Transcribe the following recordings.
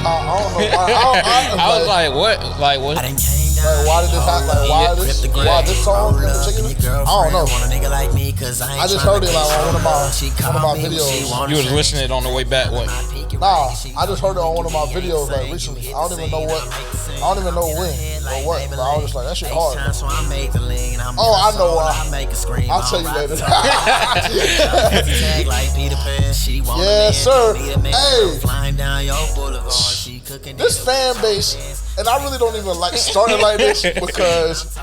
I was like, what? Like, what? Like, why did this happen? Like, why this song in particular? I don't know. I just heard it like on one of my videos. You was listening on the way back. What? Nah, I just heard it on one of my videos like recently. I don't even know when or what. But I was just like, that shit hard. Oh, I know why. I'll tell you later. Yes, sir. Hey, this fan base, and I really don't even like starting like this because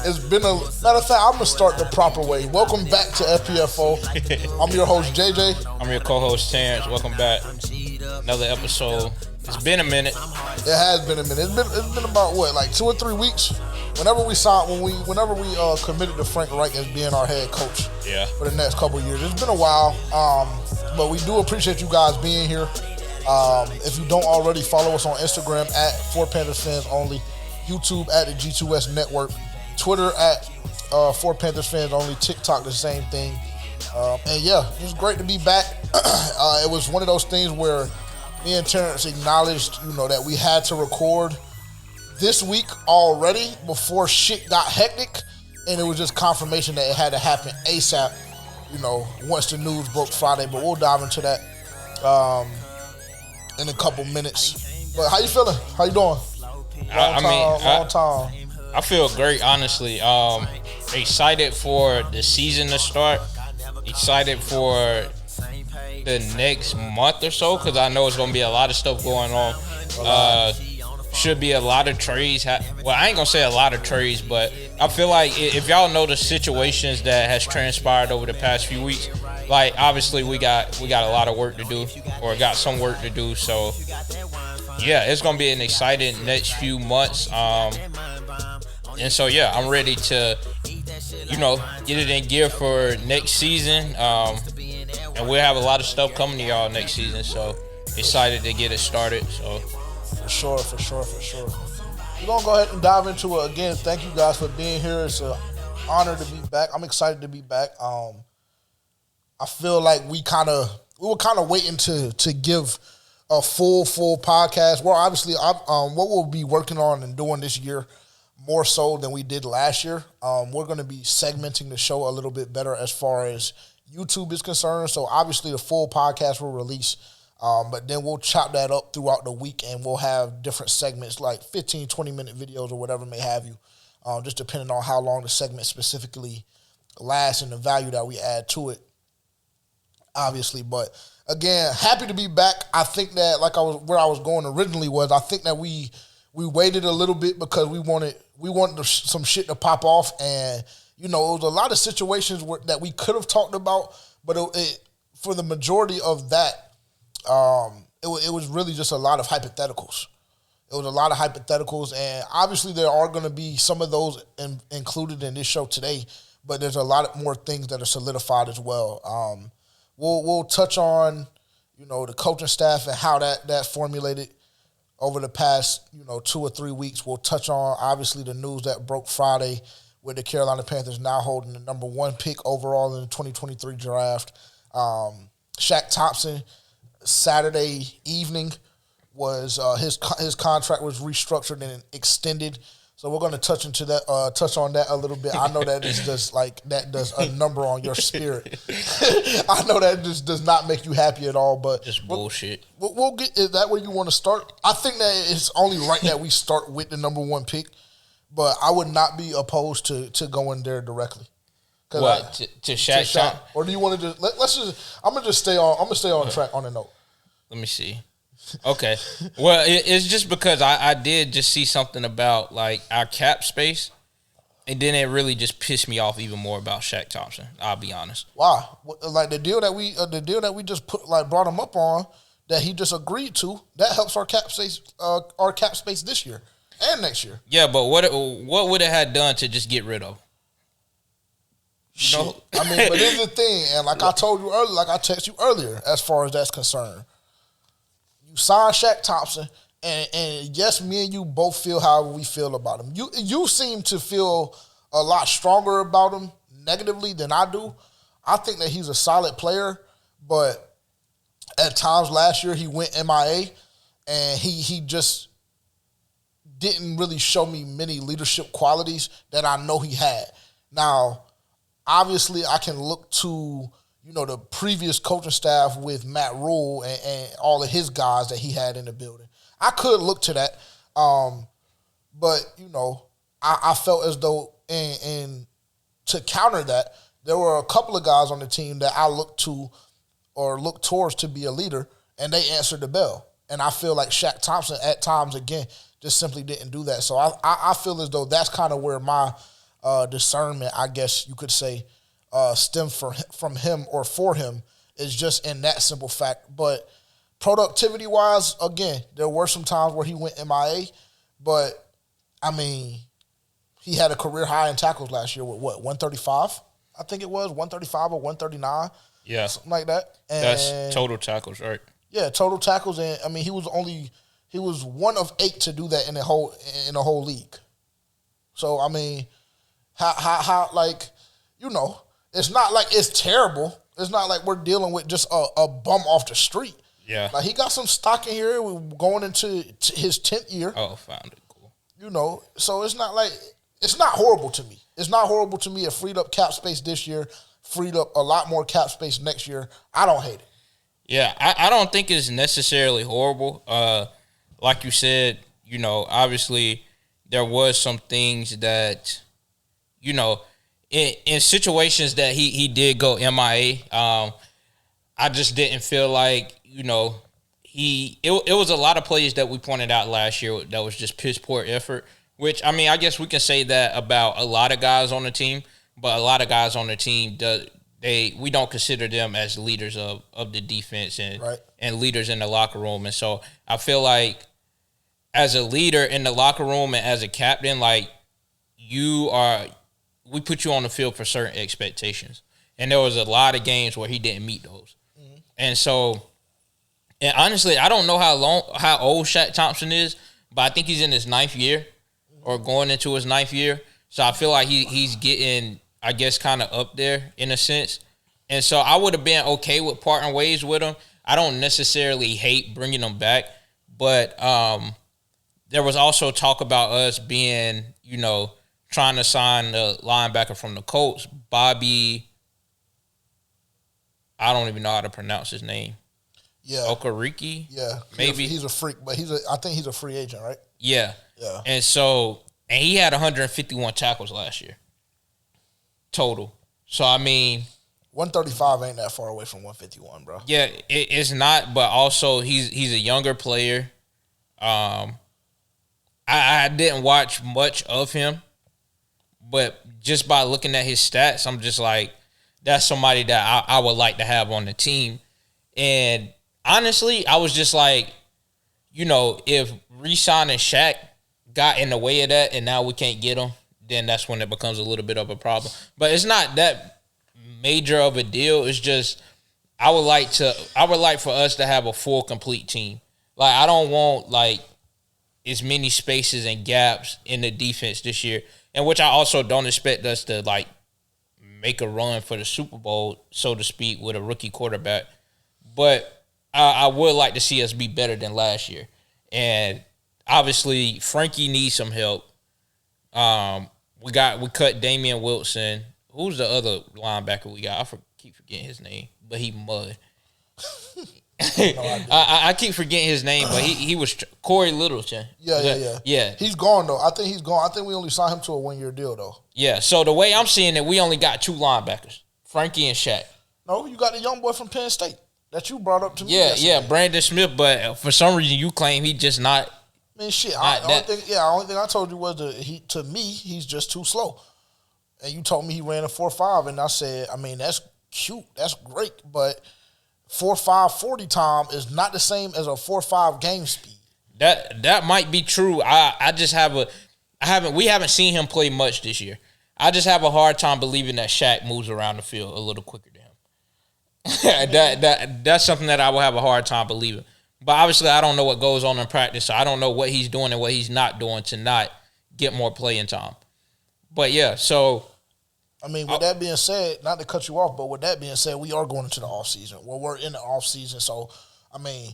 it's been a matter of fact. I'm gonna start the proper way. Welcome back to FPFO. I'm your host JJ. I'm your co-host Terrence. Welcome back. Another episode. It's been a minute. It has been a minute. It's been about what, like 2 or 3 weeks. Whenever we committed to Frank Reich as being our head coach. Yeah. For the next couple of years. It's been a while. But we do appreciate you guys being here. If you don't already, follow us on Instagram at 4 Panthers Fans Only, YouTube at the G2S Network, Twitter at 4 Panthers Fans Only, TikTok the same thing. And yeah, it was great to be back. It was one of those things where me and Terrence acknowledged, that we had to record this week already before shit got hectic, and it was just confirmation that it had to happen ASAP, once the news broke Friday. But we'll dive into that in a couple minutes. But how you feeling? How you doing? Long time. I feel great, honestly. Excited for the season to start. Excited for the next month or so because I know it's going to be a lot of stuff going on. Should be a lot of trades. Well, I ain't going to say a lot of trades, but I feel like if y'all know the situations that has transpired over the past few weeks, like obviously we got a lot of work to do or got some work to do. So, yeah, it's going to be an exciting next few months. And so, yeah, I'm ready to, get it in gear for next season. And we'll have a lot of stuff coming to y'all next season. So, excited to get it started. So, For sure. We're going to go ahead and dive into it again. Thank you guys for being here. It's an honor to be back. I'm excited to be back. I feel like we were kind of waiting to give a full podcast. Well, obviously, what we'll be working on and doing this year more so than we did last year. We're going to be segmenting the show a little bit better as far as YouTube is concerned. So obviously the full podcast will release, but then we'll chop that up throughout the week and we'll have different segments like 15, 20-minute videos or whatever may have you, just depending on how long the segment specifically lasts and the value that we add to it, obviously. But again, happy to be back. I think that where I was going originally was I think that we waited a little bit because we wanted some shit to pop off, and it was a lot of situations that we could have talked about, but for the majority of that, it was really just a lot of hypotheticals. It was a lot of hypotheticals, and obviously there are going to be some of those included in this show today, but there's a lot more things that are solidified as well. We'll touch on, the coaching staff and how that formulated over the past, 2 or 3 weeks. We'll touch on, obviously, the news that broke Friday with the Carolina Panthers now holding the number 1 pick overall in the 2023 draft. Shaq Thompson, Saturday evening, was his contract was restructured and extended. So we're going to touch on that a little bit. I know that is just that does a number on your spirit. I know that just does not make you happy at all. But just bullshit. We'll get. Is that where you want to start? I think that it's only right that we start with the number 1 pick, but I would not be opposed to going there directly. What to Shaq? Or do you want to just let's just? I'm gonna stay on track on the note. Let me see. Okay. Well, it's just because I did just see something about our cap space, and then it really just pissed me off even more about Shaq Thompson. I'll be honest. Wow, the deal that we just brought him up on that he just agreed to, that helps our cap space this year and next year. Yeah, but what would it have done to just get rid of? Shit. But here's the thing, and I told you earlier, I texted you earlier, as far as that's concerned. You sign Shaq Thompson, and yes, me and you both feel how we feel about him. You seem to feel a lot stronger about him negatively than I do. I think that he's a solid player, but at times last year he went MIA, and he just didn't really show me many leadership qualities that I know he had. Now, obviously, I can look to the previous coaching staff with Matt Rule and all of his guys that he had in the building. I could look to that, but I felt as though and to counter that, there were a couple of guys on the team that I looked to or looked towards to be a leader, and they answered the bell. And I feel like Shaq Thompson at times, again, just simply didn't do that. So I feel as though that's kind of where my discernment, I guess you could say, stems from him or for him, is just in that simple fact. But productivity-wise, again, there were some times where he went MIA, but, I mean, he had a career high in tackles last year with 135? I think it was 135 or 139. Yeah. Something like that. And that's total tackles, right? Yeah, total tackles. And I mean, he was one of 8 to do that in the whole league. So I mean, how like, it's not like it's terrible. It's not like we're dealing with just a bum off the street. Yeah. Like, he got some stock in here. We're going into his 10th year. Oh, found it. Cool. So it's not like, it's not horrible to me. It's not horrible to me. It freed up cap space this year, freed up a lot more cap space next year. I don't hate it. Yeah, I don't think it's necessarily horrible. Like you said, obviously there was some things that, in situations that he did go MIA, I just didn't feel like, it was a lot of plays that we pointed out last year that was just piss poor effort, which, I mean, I guess we can say that about a lot of guys on the team, but a lot of guys on the team, we don't consider them as leaders of the defense and leaders in the locker room. And so I feel like as a leader in the locker room and as a captain, like, we put you on the field for certain expectations. And there was a lot of games where he didn't meet those. Mm-hmm. And so, and honestly, I don't know how old Shaq Thompson is, but I think he's in his 9th year or going into his 9th year. So I feel like he's getting, I guess, kind of up there in a sense. And so I would have been okay with parting ways with him. I don't necessarily hate bringing him back, but there was also talk about us being, trying to sign the linebacker from the Colts, Bobby. I don't even know how to pronounce his name. Yeah. Okereke? Yeah. Maybe. He's a freak, but I think he's a free agent, right? Yeah. Yeah. And so, and he had 151 tackles last year. Total. So, I mean, 135 ain't that far away from 151, bro. Yeah, it's not, but also he's a younger player. I didn't watch much of him, but just by looking at his stats, I'm just like, that's somebody that I would like to have on the team. And honestly, I was just like, if re-signing Shaq got in the way of that and now we can't get him, then that's when it becomes a little bit of a problem. But it's not that major of a deal. It's just I would like for us to have a full, complete team. Like, I don't want, like, as many spaces and gaps in the defense this year, and which I also don't expect us to, like, make a run for the Super Bowl, so to speak, with a rookie quarterback. But I would like to see us be better than last year. And obviously, Frankie needs some help. We cut Damian Wilson. Who's the other linebacker we got? Keep forgetting his name, but he mud. I keep forgetting his name, but he was Corey Littleton. Yeah. He's gone, though. I think he's gone. I think we only signed him to a 1-year deal, though. Yeah, so the way I'm seeing it, we only got 2 linebackers, Frankie and Shaq. No, you got the young boy from Penn State that you brought up to me. Yeah, Brandon Smith, but for some reason you claim he just not. Man, shit. The only thing I told you was to me, he's just too slow. And you told me he ran a 4.5, and I said, I mean, that's cute. That's great, but 4.5 40 time is not the same as a 4.5 game speed. That might be true. We haven't seen him play much this year. I just have a hard time believing that Shaq moves around the field a little quicker than him. That's something that I will have a hard time believing. But obviously, I don't know what goes on in practice, so I don't know what he's doing and what he's not doing to not get more playing time. But yeah, so I mean, with that being said, not to cut you off, but with that being said, we are going into the off season. Well, we're in the off season, so I mean,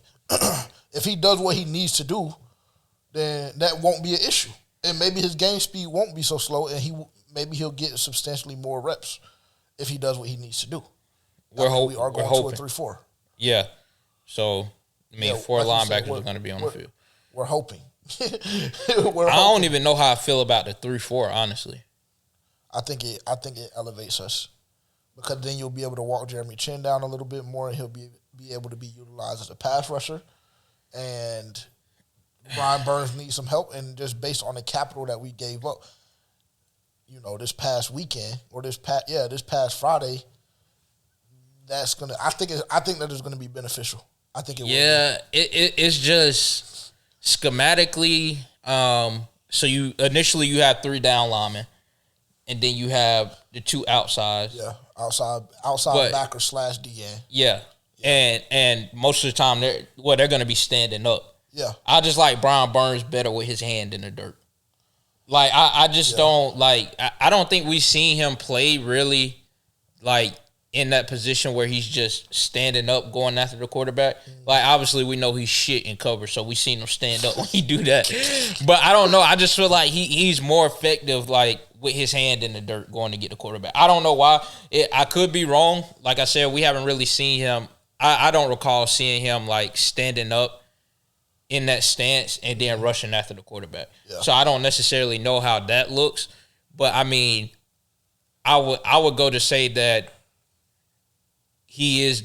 if he does what he needs to do, then that won't be an issue. And maybe his game speed won't be so slow, and maybe he'll get substantially more reps if he does what he needs to do. We are going hoping. to a 3-4. Yeah. So, four linebackers are going to be on the field. We're hoping. I don't even know how I feel about the 3-4, honestly. I think it elevates us because then you'll be able to walk Jeremy Chin down a little bit more, and he'll be able to be utilized as a pass rusher. And Brian Burns needs some help, and just based on the capital that we gave up, this past weekend or this past Friday, that's gonna. I think that is gonna be beneficial. I think it. Yeah, it's just schematically. So you have 3 down linemen, and then you have the 2 outsides. Yeah, outside backer / DN. Yeah. And most of the time they're going to be standing up. Yeah. I just like Brian Burns better with his hand in the dirt. Like I just don't like I don't think we've seen him play really like in that position where he's just standing up going after the quarterback. Like obviously we know he's shit in cover, so we seen him stand up when he do that. But I don't know. I just feel like he's more effective like with his hand in the dirt going to get the quarterback. I don't know why. I could be wrong. Like I said, we haven't really seen him. I don't recall seeing him like standing up in that stance and then rushing after the quarterback. Yeah. So I don't necessarily know how that looks, but I mean, I would go to say that he is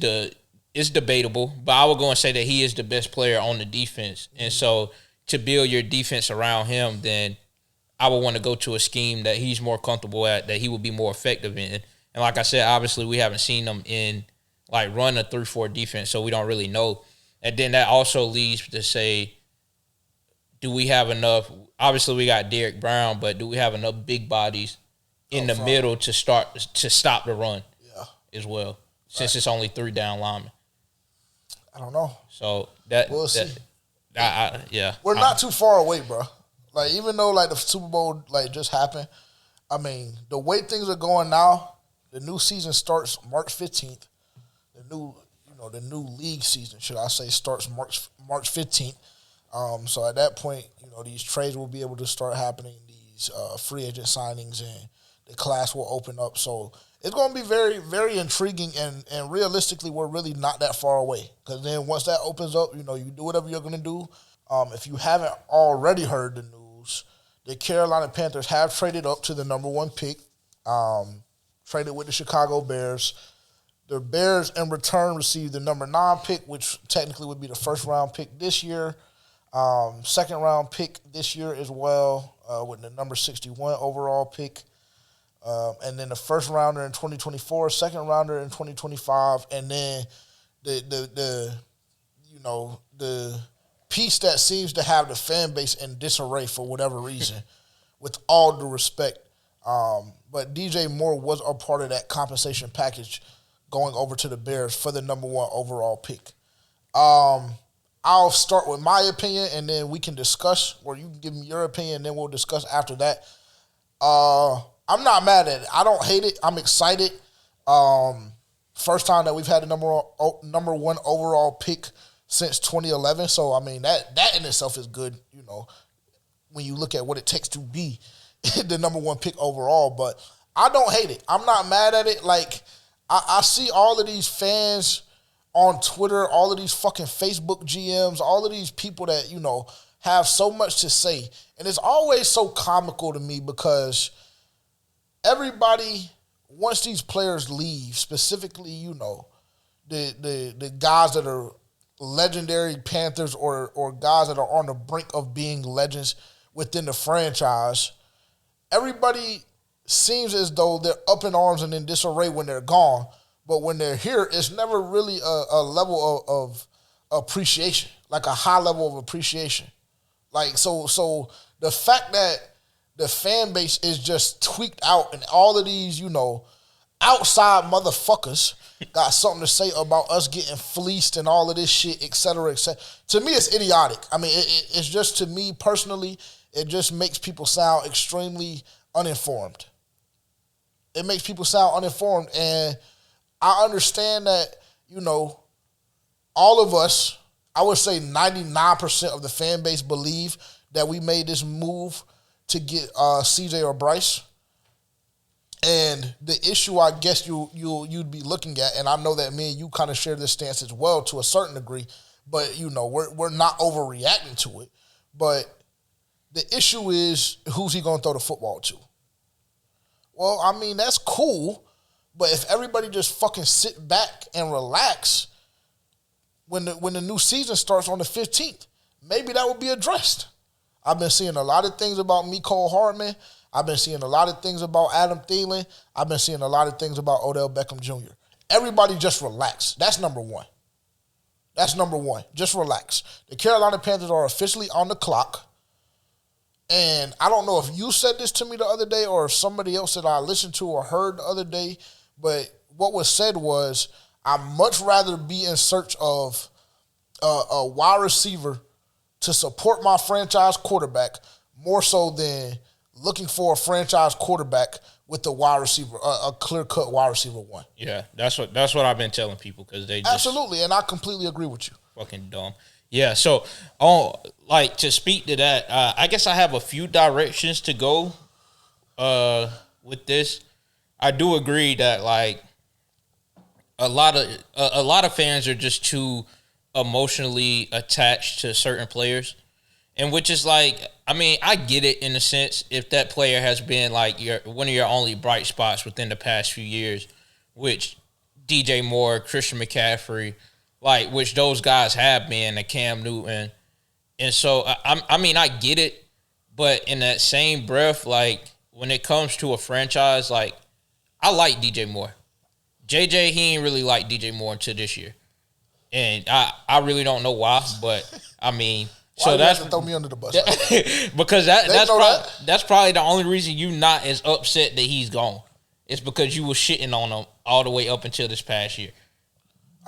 it's debatable, but I would go and say that he is the best player on the defense. And so to build your defense around him, then I would want to go to a scheme that he's more comfortable at, that he would be more effective in. And like I said, obviously we haven't seen him in like run a 3-4 defense, so we don't really know. And then that also leads to say, do we have enough? Obviously, we got Derrick Brown, but do we have enough big bodies in the middle to stop the run? Yeah, as well. Since it's only 3 down linemen. I don't know. So we'll see. We're not too far away, bro. Like even though like the Super Bowl like just happened, I mean the way things are going now, the new season starts March 15th. The new league season, should I say, starts March 15th. So at that point, these trades will be able to start happening, these free agent signings, and the class will open up. So it's going to be very, very intriguing, and realistically, we're really not that far away. Because then once that opens up, you do whatever you're going to do. If you haven't already heard the news, the Carolina Panthers have traded up to the number 1 pick, traded with the Chicago Bears. The Bears, in return, received the number 9 pick, which technically would be the first-round pick this year. Second-round pick this year as well, with the number 61 overall pick. And then the first-rounder in 2024, second-rounder in 2025, and then the piece that seems to have the fan base in disarray for whatever reason, with all due respect. But DJ Moore was a part of that compensation package going over to the Bears for the number 1 overall pick. I'll start with my opinion, and then we can discuss, or you can give me your opinion, and then we'll discuss after that. I'm not mad at it. I don't hate it. I'm excited. First time that we've had a number 1 overall pick since 2011. So, I mean, that in itself is good, when you look at what it takes to be the number 1 pick overall. But I don't hate it. I'm not mad at it. Like, I see all of these fans on Twitter, all of these fucking Facebook GMs, all of these people that, have so much to say. And it's always so comical to me because everybody, once these players leave, specifically, the guys that are legendary Panthers or guys that are on the brink of being legends within the franchise, everybody seems as though they're up in arms and in disarray when they're gone. But when they're here, it's never really a level of appreciation, like a high level of appreciation. Like, so the fact that the fan base is just tweaked out and all of these, outside motherfuckers got something to say about us getting fleeced and all of this shit, et cetera, et cetera. To me, it's idiotic. I mean, it's just, to me personally, it just makes people sound extremely uninformed. It makes people sound uninformed, and I understand that, all of us, I would say 99% of the fan base believe that we made this move to get CJ or Bryce. And the issue I guess you'd be looking at, and I know that me and you kind of share this stance as well to a certain degree, but we're not overreacting to it. But the issue is, who's he going to throw the football to? Well, I mean, that's cool, but if everybody just fucking sit back and relax when the new season starts on the 15th, maybe that would be addressed. I've been seeing a lot of things about Mecole Hardman. I've been seeing a lot of things about Adam Thielen. I've been seeing a lot of things about Odell Beckham Jr. Everybody just relax. That's number one. Just relax. The Carolina Panthers are officially on the clock. And I don't know if you said this to me the other day or if somebody else that I listened to or heard the other day, but what was said was, I'd much rather be in search of a wide receiver to support my franchise quarterback more so than looking for a franchise quarterback with the wide receiver, a clear-cut wide receiver one. Yeah, that's what I've been telling people because they just absolutely, and I completely agree with you. Fucking dumb. Yeah, so to speak to that, I guess I have a few directions to go with this. I do agree that like a lot of fans are just too emotionally attached to certain players, and which is like, I mean, I get it in a sense if that player has been like one of your only bright spots within the past few years, which DJ Moore, Christian McCaffrey, like which those guys have been, and Cam Newton, and so I mean I get it, but in that same breath, like when it comes to a franchise, like I like DJ Moore. JJ, he ain't really like DJ Moore until this year. And I really don't know why, but I mean, so that's throw me under the bus. Because that's probably the only reason you not as upset that he's gone. It's because you were shitting on him all the way up until this past year.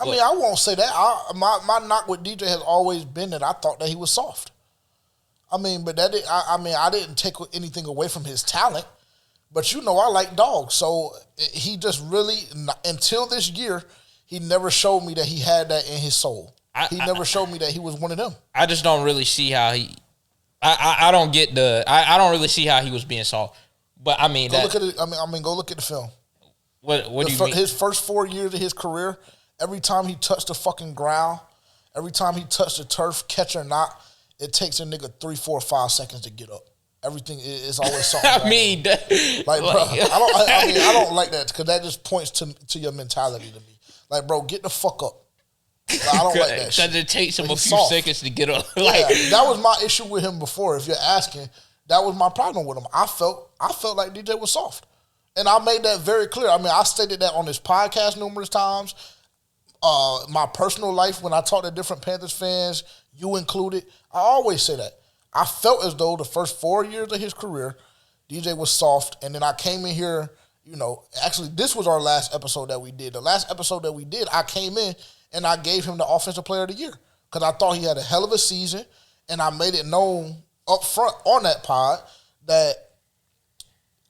I mean, I won't say that. My knock with DJ has always been that I thought that he was soft. I mean, but I didn't take anything away from his talent. But I like dogs, so he just really until this year. He never showed me that he had that in his soul. He never showed me that he was one of them. I just don't really see how he. I don't get the. I don't really see how he was being soft. But I mean, go look at it. I mean, go look at the film. What do you mean? His first 4 years of his career, every time he touched the fucking ground, every time he touched the turf, catch or not, it takes a nigga 3, 4, 5 seconds to get up. Everything is always something. I mean, bro, I don't like that because that just points to your mentality to me. Like, bro, get the fuck up. Like, I don't like that shit. Because it takes him a few seconds to get up. Like, that was my issue with him before. If you're asking, that was my problem with him. I felt like DJ was soft. And I made that very clear. I mean, I stated that on this podcast numerous times. My personal life, when I talk to different Panthers fans, you included, I always say that. I felt as though the first 4 years of his career, DJ was soft. And then I came in here, actually, this was our last episode that we did. The last episode that we did, I came in and I gave him the Offensive Player of the Year because I thought he had a hell of a season, and I made it known up front on that pod that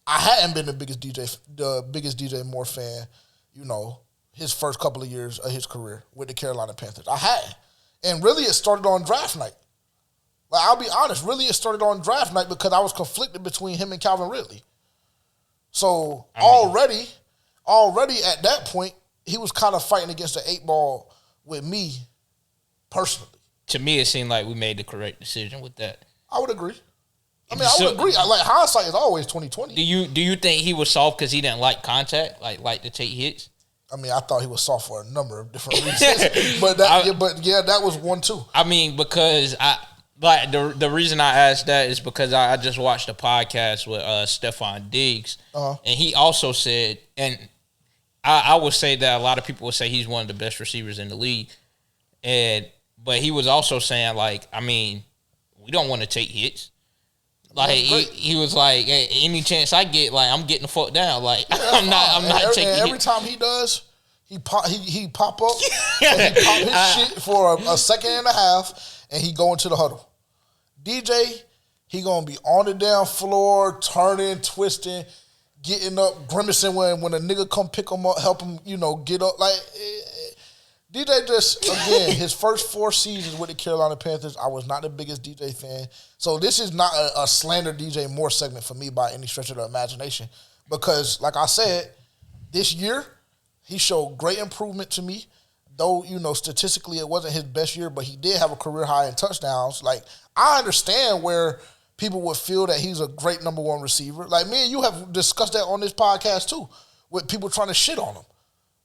I hadn't been the biggest DJ Moore fan, his first couple of years of his career with the Carolina Panthers. I hadn't. And really it started on draft night. Like, I'll be honest, really it started on draft night because I was conflicted between him and Calvin Ridley. So already at that point, he was kind of fighting against the 8 ball with me personally. To me, it seemed like we made the correct decision with that. I would agree. I would agree. Like, hindsight is always 20/20. Do you think he was soft because he didn't like contact, like to take hits? I mean, I thought he was soft for a number of different reasons, but that was one too. I mean, because the reason I asked that is because I just watched a podcast with Stephon Diggs, and he also said, and I would say that a lot of people would say he's one of the best receivers in the league, but he was also saying, like, I mean, we don't want to take hits. Like he was like, hey, any chance I get, like, I'm getting the fuck down. Like, I'm not taking hits. Every time he does, he pop up, and he pop his shit for a second and a half, and he go into the huddle. DJ, he gonna be on the damn floor, turning, twisting, getting up, grimacing when a nigga come pick him up, help him, get up. Like, DJ just, again, his first 4 seasons with the Carolina Panthers, I was not the biggest DJ fan. So this is not a slander DJ Moore segment for me by any stretch of the imagination. Because, like I said, this year, he showed great improvement to me. Though, statistically it wasn't his best year, but he did have a career high in touchdowns. Like, I understand where people would feel that he's a great number 1 receiver. Like, me and you have discussed that on this podcast, too, with people trying to shit on him.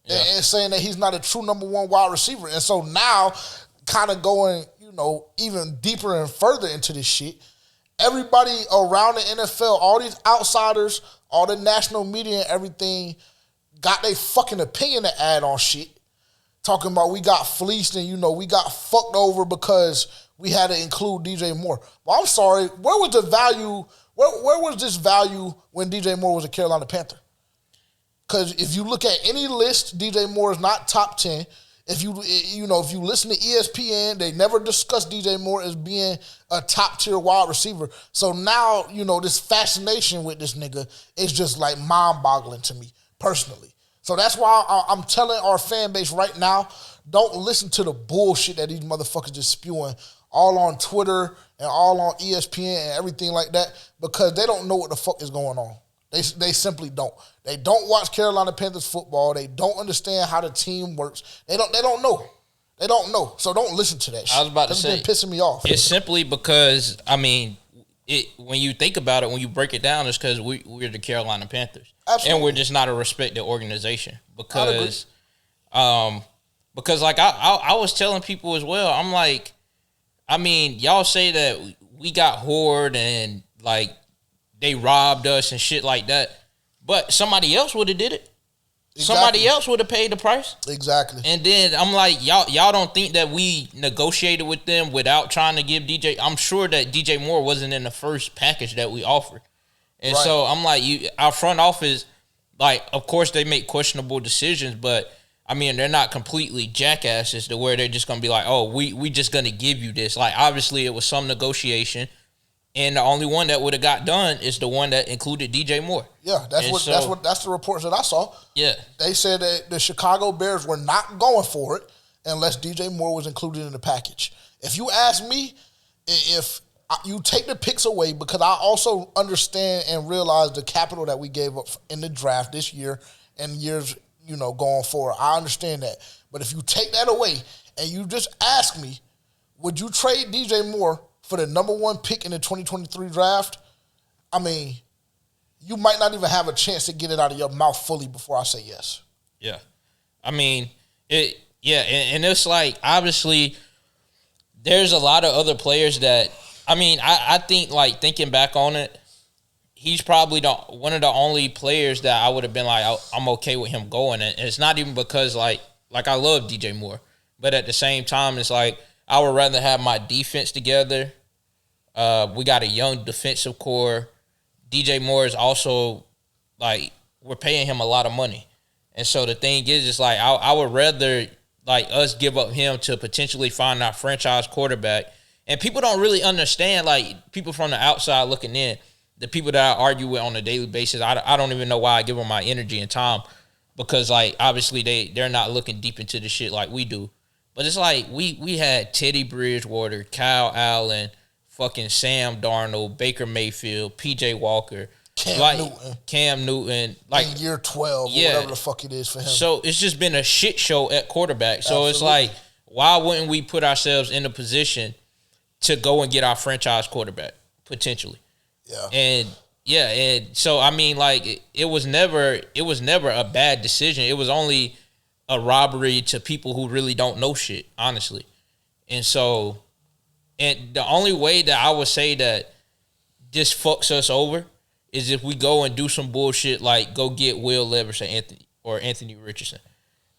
Yeah. And saying that he's not a true number 1 wide receiver. And so now, kind of going, even deeper and further into this shit, everybody around the NFL, all these outsiders, all the national media and everything, got their fucking opinion to add on shit. Talking about we got fleeced and, we got fucked over because we had to include DJ Moore. Well, I'm sorry, where was the value, where was this value when DJ Moore was a Carolina Panther? Because if you look at any list, DJ Moore is not top 10. If you listen to ESPN, they never discuss DJ Moore as being a top tier wide receiver. So now, this fascination with this nigga is just like mind boggling to me personally. So that's why I'm telling our fan base right now, don't listen to the bullshit that these motherfuckers just spewing all on Twitter and all on ESPN and everything like that, because they don't know what the fuck is going on. They simply don't. They don't watch Carolina Panthers football. They don't understand how the team works. They don't know. They don't know. So don't listen to that shit. I was about to say, it's been pissing me off. It's simply because, when you think about it, when you break it down, it's because we're the Carolina Panthers. Absolutely. And we're just not a respected organization. Because like I was telling people as well, I'm like, y'all say that we got whored and like they robbed us and shit like that, but somebody else would have did it. Exactly. Somebody else would have paid the price. Exactly. And then I'm like, y'all don't think that we negotiated with them without trying to give DJ? I'm sure that DJ Moore wasn't in the first package that we offered. And right. So I'm like, our front office, like, of course they make questionable decisions, but they're not completely jackasses to where they're just gonna be like, oh, we just gonna give you this. Like, obviously it was some negotiation. And the only one that would have got done is the one that included DJ Moore. Yeah, that's the reports that I saw. Yeah. They said that the Chicago Bears were not going for it unless DJ Moore was included in the package. If you ask me, if you take the picks away, because I also understand and realize the capital that we gave up in the draft this year and years, going forward. I understand that. But if you take that away and you just ask me, would you trade DJ Moore for the number 1 pick in the 2023 draft? You might not even have a chance to get it out of your mouth fully before I say yes. Yeah. And it's like, obviously, there's a lot of other players that, I think, like, thinking back on it, he's probably one of the only players that I would have been like, I'm okay with him going. And it's not even because, like I love DJ Moore. But at the same time, it's like, I would rather have my defense together. We got a young defensive core. DJ Moore is also, like, we're paying him a lot of money. And so the thing is, it's like, I would rather, like, us give up him to potentially find our franchise quarterback. And people don't really understand, like, people from the outside looking in, the people that I argue with on a daily basis, I don't even know why I give them my energy and time, because, like, obviously they're not looking deep into the shit like we do. But it's like we had Teddy Bridgewater, Kyle Allen, fucking Sam Darnold, Baker Mayfield, P.J. Walker, Cam Newton, like in year 12, or whatever the fuck it is for him. So it's just been a shit show at quarterback. So Absolutely. It's like, why wouldn't we put ourselves in a position to go and get our franchise quarterback potentially? Yeah. And so it was never a bad decision. It was only a robbery to people who really don't know shit, honestly. And so, and the only way that I would say that this fucks us over is if we go and do some bullshit like go get Will Levis or Anthony Richardson.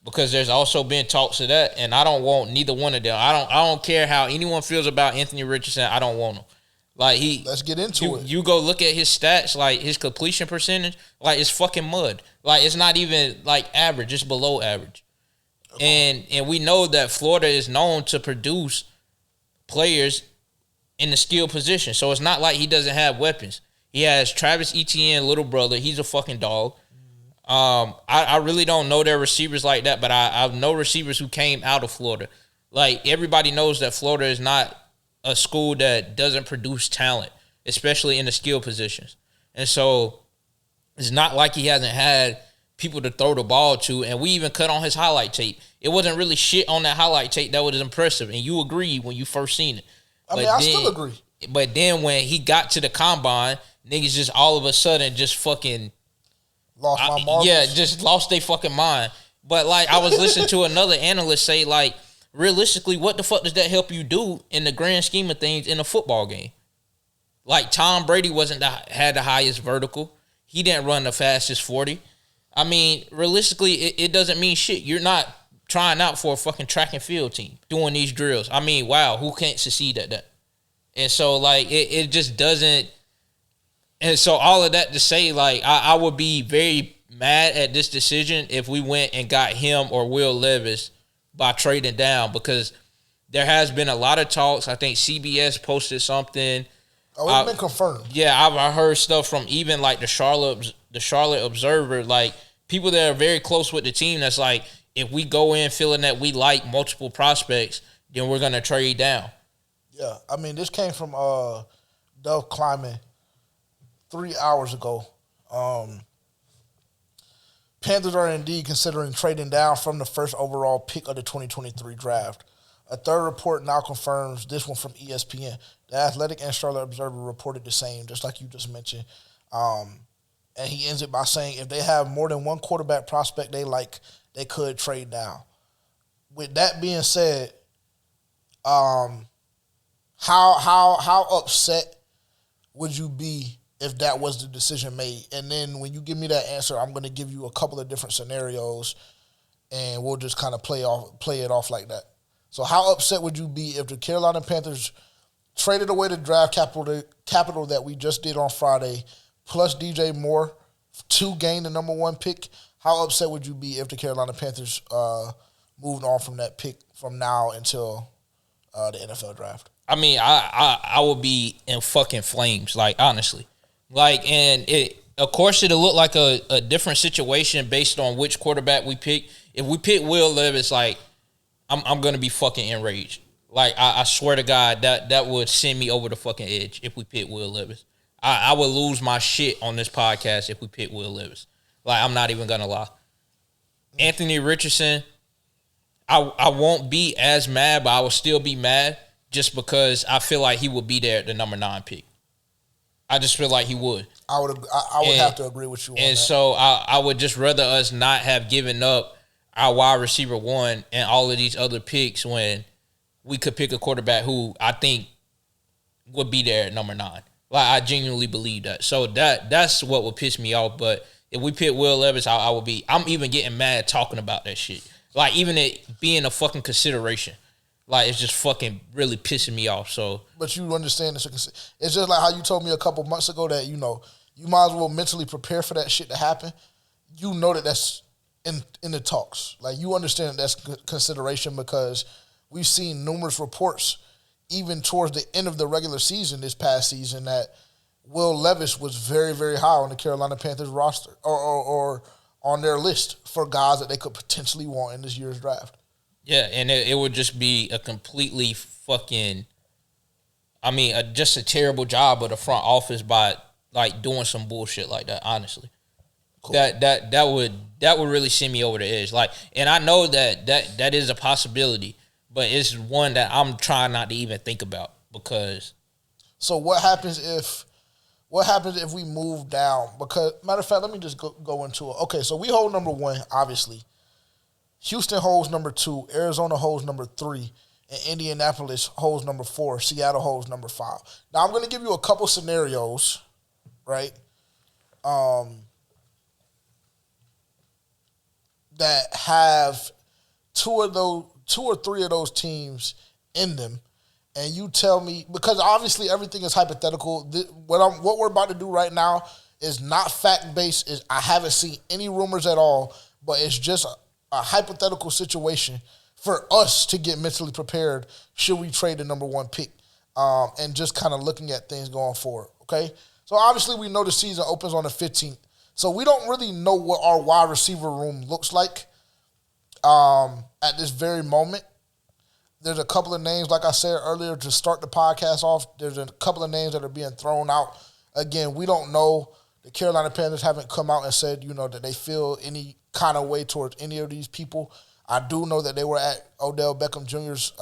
Because there's also been talks of that, and I don't want neither one of them. I don't care how anyone feels about Anthony Richardson. I don't want him. Like, let's get into it. You go look at his stats, like his completion percentage, like it's fucking mud. Like, it's not even like average, it's below average. Okay. And we know that Florida is known to produce players in the skill position. So it's not like he doesn't have weapons. He has Travis Etienne, little brother. He's a fucking dog. I really don't know their receivers like that, but I know receivers who came out of Florida. Like, everybody knows that Florida is not a school that doesn't produce talent, especially in the skill positions. And so it's not like he hasn't had people to throw the ball to. And we even cut on his highlight tape. It wasn't really shit on that highlight tape that was impressive. And you agreed when you first seen it. I still agree. But then when he got to the combine, niggas just all of a sudden just fucking lost my marbles. Yeah, just lost their fucking mind. But like, I was listening to another analyst say, like, realistically, what the fuck does that help you do in the grand scheme of things in a football game? Like, Tom Brady had the highest vertical. He didn't run the fastest 40. I mean, realistically, it doesn't mean shit. You're not trying out for a fucking track and field team doing these drills. I mean, wow, who can't succeed at that? And so, like, it just doesn't. And so all of that to say, like, I would be very mad at this decision if we went and got him or Will Levis by trading down, because there has been a lot of talks. I think CBS posted something. Oh, it's been confirmed. Yeah, I heard stuff from even like the Charlotte Observer, like people that are very close with the team. That's like, if we go in feeling that we like multiple prospects, then we're gonna trade down. Yeah, I mean, this came from Dove Kleiman 3 hours ago. Panthers are indeed considering trading down from the first overall pick of the 2023 draft. A third report now confirms, this one from ESPN. The Athletic and Charlotte Observer reported the same, just like you just mentioned. And he ends it by saying, if they have more than one quarterback prospect they like, they could trade down. With that being said, how upset would you be if that was the decision made? And then when you give me that answer, I'm going to give you a couple of different scenarios, and we'll just kind of play it off like that. So how upset would you be if the Carolina Panthers traded away the draft capital that we just did on Friday, plus DJ Moore to gain the number one pick? How upset would you be if the Carolina Panthers moved on from that pick from now until the NFL draft? I mean, I would be in fucking flames, like, honestly. Like, and of course, it'll look like a different situation based on which quarterback we pick. If we pick Will Levis, like, I'm going to be fucking enraged. Like, I swear to God, that would send me over the fucking edge if we pick Will Levis. I would lose my shit on this podcast if we pick Will Levis. Like, I'm not even going to lie. Anthony Richardson, I won't be as mad, but I will still be mad just because I feel like he would be there at the number 9 pick. I just feel like he would. I would have to agree with you on that. And so I would just rather us not have given up our wide receiver 1 and all of these other picks when we could pick a quarterback who I think would be there at number 9. Like, I genuinely believe that. So that's what would piss me off. But if we pick Will Levis, I would be. I'm even getting mad talking about that shit. Like, even it being a fucking consideration. Like, it's just fucking really pissing me off. So, but you understand this. It's just like how you told me a couple months ago that, you know, you might as well mentally prepare for that shit to happen. You know that's in the talks. Like, you understand that's consideration because we've seen numerous reports, even towards the end of the regular season this past season, that Will Levis was very, very high on the Carolina Panthers roster or on their list for guys that they could potentially want in this year's draft. Yeah, and it would just be a completely fucking, just a terrible job of the front office by, like, doing some bullshit like that, honestly. Cool. That would really send me over the edge. Like, and I know that is a possibility, but it's one that I'm trying not to even think about because. So what happens if we move down? Because, matter of fact, let me just go into it. Okay, so we hold number 1, obviously. Houston holds number 2. Arizona holds number 3. And Indianapolis holds number 4. Seattle holds number 5. Now, I'm going to give you a couple scenarios, right? That have 2 or 3 of those teams in them, and you tell me, because obviously everything is hypothetical. What we're about to do right now is not fact based. I haven't seen any rumors at all, but it's just a hypothetical situation for us to get mentally prepared should we trade the number 1 pick, and just kind of looking at things going forward. Okay, so obviously we know the season opens on the 15th. So we don't really know what our wide receiver room looks like at this very moment. There's a couple of names, like I said earlier, to start the podcast off. There's a couple of names that are being thrown out. Again, we don't know. The Carolina Panthers haven't come out and said, that they feel any kind of way towards any of these people. I do know that they were at Odell Beckham Jr.'s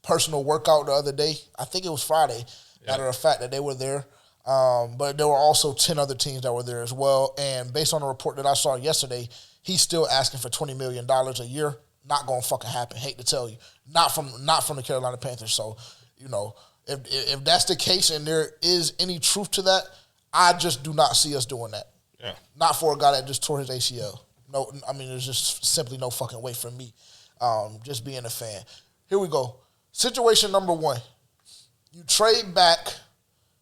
personal workout the other day. I think it was Friday. Yeah. Matter of fact, that they were there. But there were also 10 other teams that were there as well. And based on the report that I saw yesterday, he's still asking for $20 million a year. Not going to fucking happen. Hate to tell you. Not from the Carolina Panthers. So, if that's the case and there is any truth to that, I just do not see us doing that. Yeah. Not for a guy that just tore his ACL. No, I mean, there's just simply no fucking way for me. Just being a fan. Here we go. Situation number 1. You trade back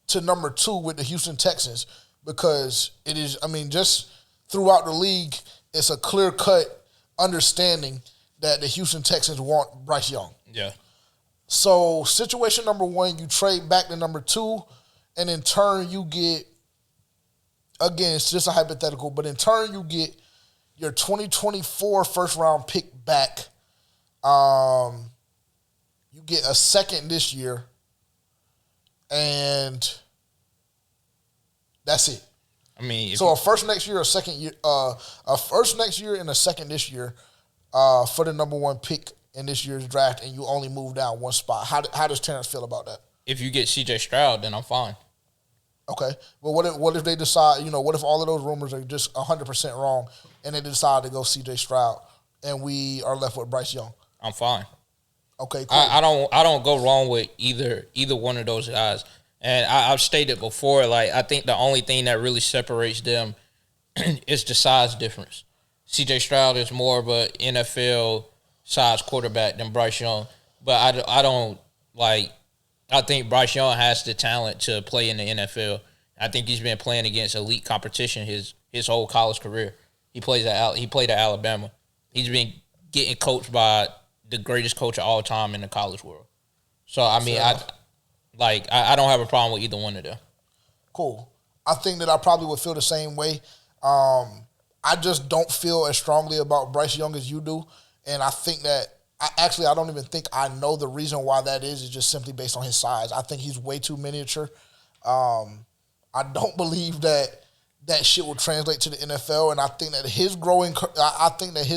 to number 2 with the Houston Texans because it is, just throughout the league, it's a clear-cut understanding that the Houston Texans want Bryce Young. Yeah. So situation number 1, you trade back to number 2, and in turn you get, again, it's just a hypothetical, but in turn you get your 2024 first-round pick back. You get a second this year, and that's it. So a first next year, a second year, a first next year and a second this year for the number 1 pick in this year's draft, and you only move down one spot. How does Terrence feel about that? If you get C.J. Stroud, then I'm fine. Okay. Well, what if they decide, what if all of those rumors are just 100% wrong and they decide to go C.J. Stroud and we are left with Bryce Young? I'm fine. Okay, cool. I don't go wrong with either one of those guys. And I've stated before, I think the only thing that really separates them is the size difference. C.J. Stroud is more of a NFL size quarterback than Bryce Young. But I think Bryce Young has the talent to play in the NFL. I think he's been playing against elite competition his whole college career. He played at Alabama. He's been getting coached by the greatest coach of all time in the college world. So, I don't have a problem with either one of them. Cool. I think that I probably would feel the same way. I just don't feel as strongly about Bryce Young as you do. And I think that, I don't even think I know the reason why that is just simply based on his size. I think he's way too miniature. I don't believe that shit will translate to the NFL. And I think that his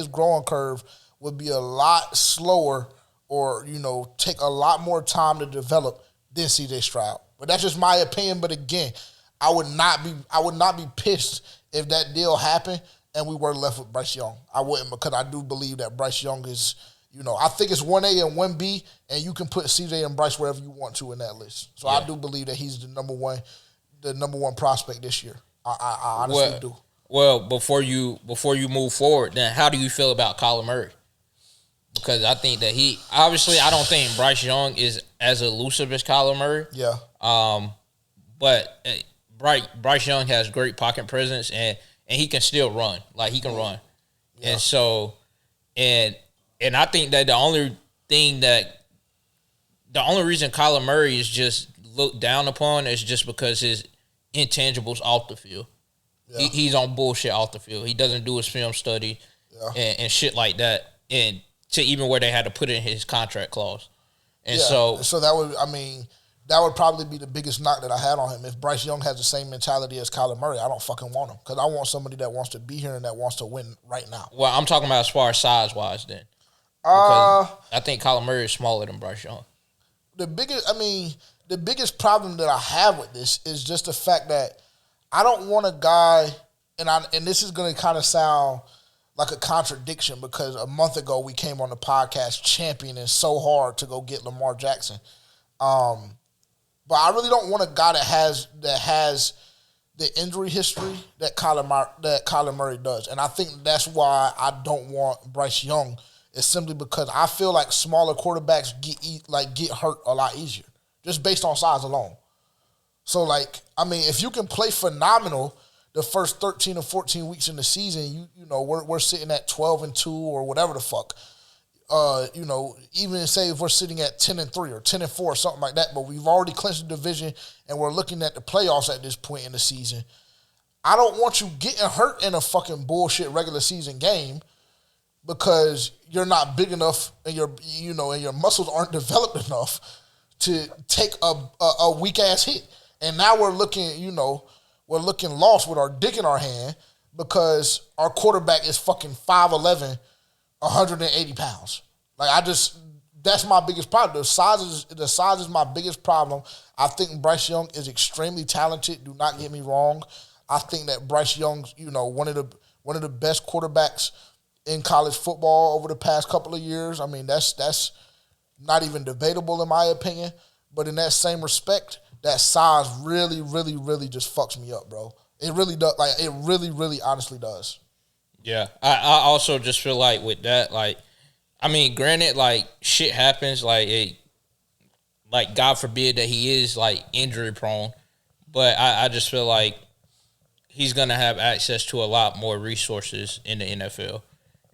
growing curve would be a lot slower or, take a lot more time to develop than C.J. Stroud. But that's just my opinion. But again, I would not be pissed if that deal happened and we were left with Bryce Young. I wouldn't, because I do believe that Bryce Young is, I think it's 1A and 1B, and you can put C.J. and Bryce wherever you want to in that list. So yeah. I do believe that he's the number one prospect this year. I honestly do. Well, before you move forward, then how do you feel about Kyler Murray? Because I think that I don't think Bryce Young is as elusive as Kyler Murray. Yeah. But Bryce Young has great pocket presence and he can still run. He can run. Yeah. And so, and I think that the only reason Kyler Murray is just looked down upon is just because his intangibles off the field. Yeah. He's on bullshit off the field. He doesn't do his film study and shit like that. And to even where they had to put it in his contract clause. And so that would probably be the biggest knock that I had on him. If Bryce Young has the same mentality as Kyler Murray, I don't fucking want him, because I want somebody that wants to be here and that wants to win right now. Well, I'm talking about as far as size-wise then. Because I think Kyler Murray is smaller than Bryce Young. The biggest problem that I have with this is just the fact that I don't want a guy, and this is going to kind of sound like a contradiction, because a month ago we came on the podcast championing so hard to go get Lamar Jackson. But I really don't want a guy that has the injury history that Kyler Murray does. And I think that's why I don't want Bryce Young, is simply because I feel like smaller quarterbacks get hurt a lot easier, just based on size alone. So, if you can play phenomenal the first 13 or 14 weeks in the season, we're sitting at 12-2 or whatever the fuck. Even say if we're sitting at 10-3 or 10-4 or something like that, but we've already clinched the division and we're looking at the playoffs at this point in the season, I don't want you getting hurt in a fucking bullshit regular season game because you're not big enough and your muscles aren't developed enough to take a weak ass hit. And now we're looking lost with our dick in our hand because our quarterback is fucking 5'11", 180 pounds. Like that's my biggest problem. The size is my biggest problem. I think Bryce Young is extremely talented. Do not get me wrong. I think that Bryce Young's, one of the best quarterbacks in college football over the past couple of years. I mean, that's not even debatable in my opinion. But in that same respect, that size really, really, really just fucks me up, bro. It really does. Like, it really, really honestly does. Yeah. I also just feel like with that, like, I mean, granted, like, shit happens. Like, God forbid that he is, like, injury prone. But I just feel like he's going to have access to a lot more resources in the NFL.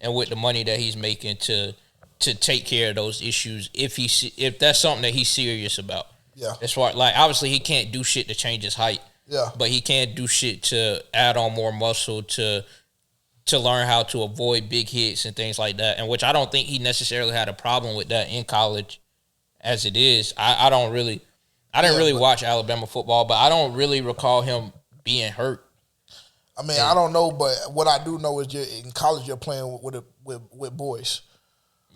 And with the money that he's making to take care of those issues, if that's something that he's serious about. Yeah. As far, like, obviously he can't do shit to change his height. Yeah. But he can do shit to add on more muscle to learn how to avoid big hits and things like that. And which I don't think he necessarily had a problem with that in college as it is. I didn't really watch Alabama football, but I don't really recall him being hurt. I mean, I don't know, but what I do know is in college you're playing with boys.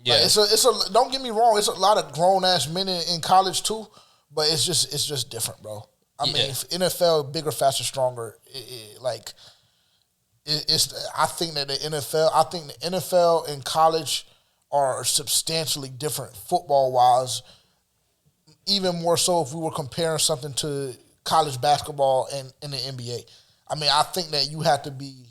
Yeah, like it's a. Don't get me wrong, it's a lot of grown ass men in college too, but it's just different, bro. I mean, NFL bigger, faster, stronger. I think that the NFL and college are substantially different football wise. Even more so if we were comparing something to college basketball and in the NBA. I mean, I think that you have to be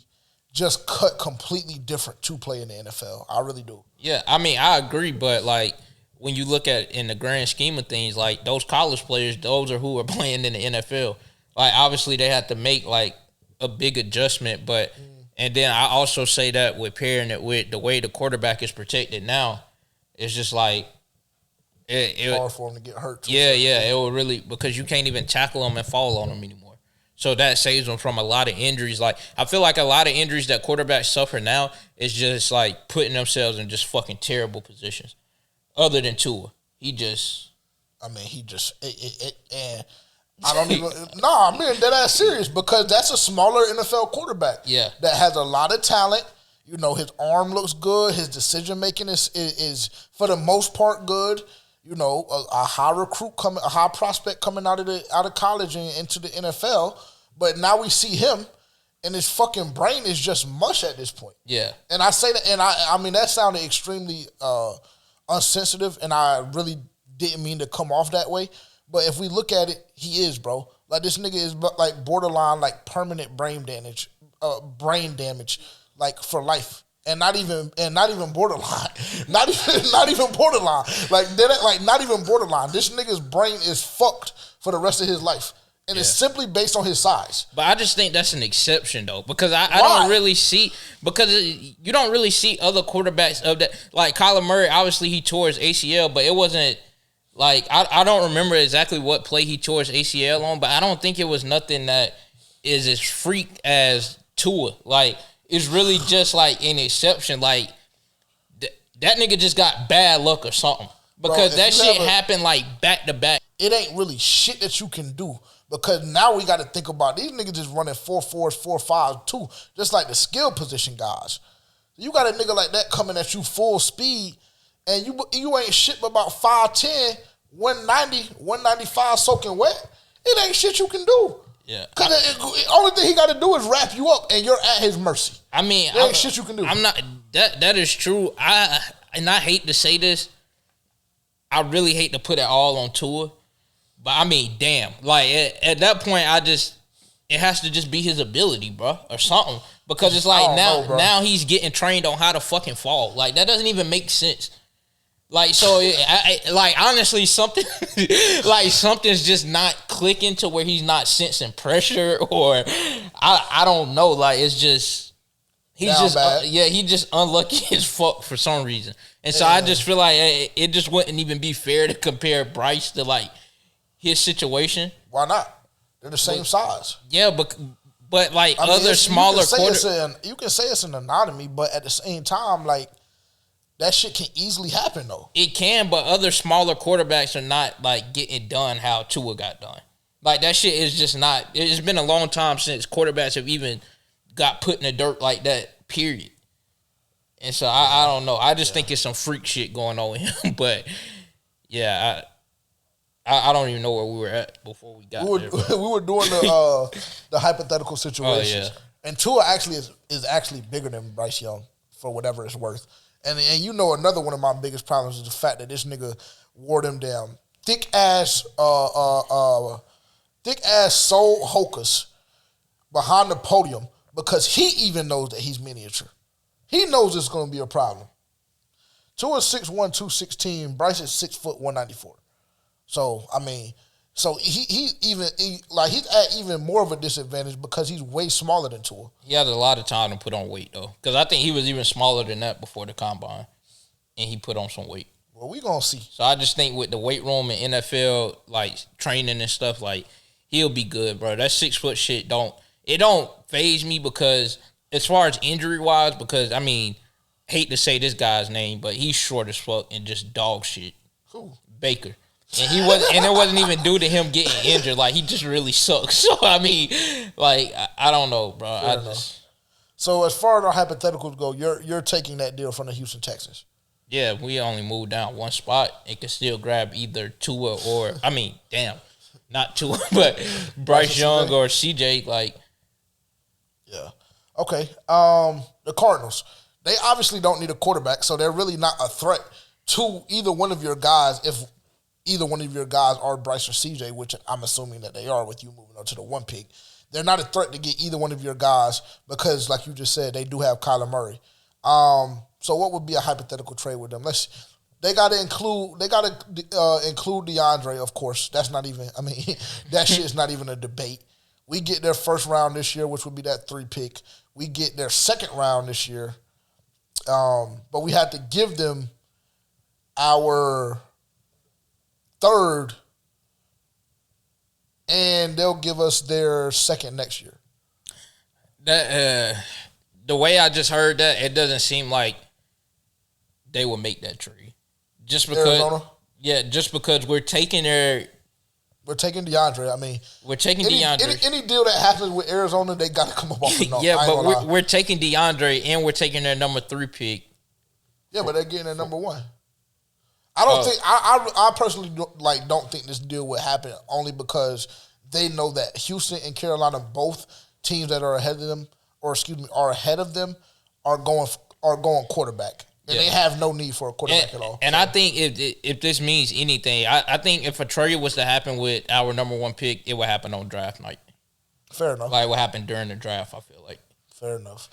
just cut completely different to play in the NFL. I really do. Yeah, I mean, I agree, but like when you look at in the grand scheme of things, like those college players, those are who are playing in the NFL. Like obviously they have to make like a big adjustment, but and then I also say that with pairing it with the way the quarterback is protected now, it's just like it's hard for him to get hurt. Too. Yeah, it will really because you can't even tackle him and fall on him anymore. So that saves them from a lot of injuries. Like I feel like a lot of injuries that quarterbacks suffer now is just like putting themselves in just fucking terrible positions. Other than Tua, and I don't even. Nah, I'm being dead ass serious because that's a smaller NFL quarterback. Yeah, that has a lot of talent. His arm looks good. His decision making is for the most part good. A high prospect coming out of college and into the NFL. But now we see him, and his fucking brain is just mush at this point. Yeah. And I say that, and I mean that sounded extremely unsensitive, and I really didn't mean to come off that way. But if we look at it, he is, bro. Like this nigga is like borderline, like permanent brain damage, like for life. And not even borderline. Not even borderline. Like not even borderline. This nigga's brain is fucked for the rest of his life. And it's simply based on his size. But I just think that's an exception though. Because I don't really see you don't really see other quarterbacks of that. Like Kyler Murray, obviously he tore his ACL, but it wasn't like I don't remember exactly what play he tore his ACL on, but I don't think it was nothing that is as freak as Tua. Like it's really just like an exception. Like that nigga just got bad luck or something. Because that shit happened like back to back. It ain't really shit that you can do. Because now we got to think about these niggas just running 4.4s, 4.5s too. Just like the skill position guys. You got a nigga like that coming at you full speed and you ain't shit but about 5'10", 190, 195 soaking wet. It ain't shit you can do. Yeah. Because the only thing he got to do is wrap you up, and you're at his mercy. I mean, there ain't shit you can do. I'm not. That is true. I hate to say this. I really hate to put it all on Tua, but I mean, damn. Like at that point, it has to just be his ability, bro, or something. Because it's like now he's getting trained on how to fucking fall. Like that doesn't even make sense. Like so, honestly, something's just not clicking to where he's not sensing pressure, or I don't know. Like it's just he just unlucky as fuck for some reason, and so I just feel like it just wouldn't even be fair to compare Bryce to like his situation. Why not? They're the same size. Yeah, But like other smaller quarterbacks, you can say it's an anatomy, but at the same time, like that shit can easily happen though. It can, but other smaller quarterbacks are not like getting done how Tua got done. Like that shit is just not. It's been a long time since quarterbacks have even got put in the dirt like that. Period. And so I don't know. I just think it's some freak shit going on with him. But yeah, I don't even know where we were at before we got there. We were doing the hypothetical situations. Oh, yeah. And Tua actually is actually bigger than Bryce Young for whatever it's worth. And you know another one of my biggest problems is the fact that this nigga wore them damn thick ass soul hokers behind the podium because he even knows that he's miniature. He knows it's going to be a problem. Tua is 6'1", 216. Bryce is 6 foot 194. So I mean, he's at even more of a disadvantage because he's way smaller than Tua. He had a lot of time to put on weight though, because I think he was even smaller than that before the combine, and he put on some weight. Well, we gonna see. So I just think with the weight room and NFL like training and stuff, like he'll be good, bro. That 6 foot shit don't phase me because as far as injury wise, because I mean, hate to say this guy's name, but he's short as fuck and just dog shit. Who? Baker. And it wasn't even due to him getting injured. Like he just really sucks. So I mean, like I don't know, bro. So as far as our hypotheticals go, you're taking that deal from the Houston Texans. Yeah, we only moved down one spot. It could still grab either Tua or not Tua, but Bryce Young or CJ. Like, yeah, okay. The Cardinals, they obviously don't need a quarterback, so they're really not a threat to either one of your guys. If either one of your guys are Bryce or CJ, which I'm assuming that they are with you moving on to the 1 pick, they're not a threat to get either one of your guys because, like you just said, they do have Kyler Murray. So what would be a hypothetical trade with them? They got to include DeAndre, of course. That's not even. I mean, that shit is not even a debate. We get their first round this year, which would be that 3 pick. We get their second round this year, but we had to give them our third, and they'll give us their second next year. That the way I just heard that, it doesn't seem like they will make that trade. Just because, Arizona? Yeah, just because we're taking DeAndre. I mean, we're taking DeAndre. Any deal that happens with Arizona, they got to come up off the number. Yeah, but we're taking DeAndre and we're taking their number 3 pick. Yeah, but they're getting their number 1. I don't think I personally don't think this deal would happen only because they know that Houston and Carolina, both teams that are ahead of them, are going quarterback. And they have no need for a quarterback at all. And I think if this means anything, I think if a trade was to happen with our number 1 pick, it would happen on draft night. Fair enough. Like what happened during the draft, I feel like. Fair enough.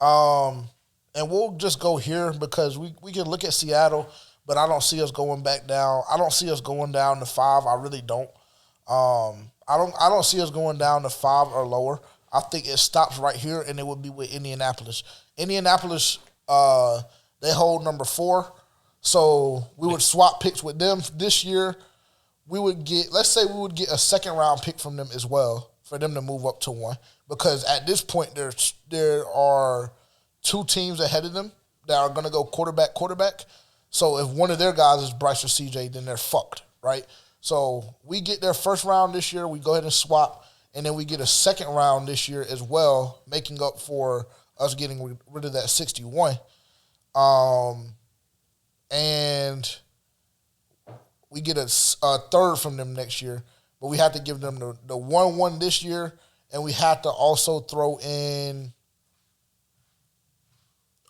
And we'll just go here because we can look at Seattle, but I don't see us going back down. I don't see us going down to 5. I really don't. I don't see us going down to 5 or lower. I think it stops right here, and it would be with Indianapolis. Indianapolis, they hold number 4, so we would swap picks with them this year. Let's say we would get a second round pick from them as well for them to move up to 1, because at this point there are 2 teams ahead of them that are going to go quarterback. So if one of their guys is Bryce or CJ, then they're fucked, right? So we get their first round this year. We go ahead and swap, and then we get a second round this year as well, making up for us getting rid of that 61. And we get a third from them next year, but we have to give them the 1-1 this year, and we have to also throw in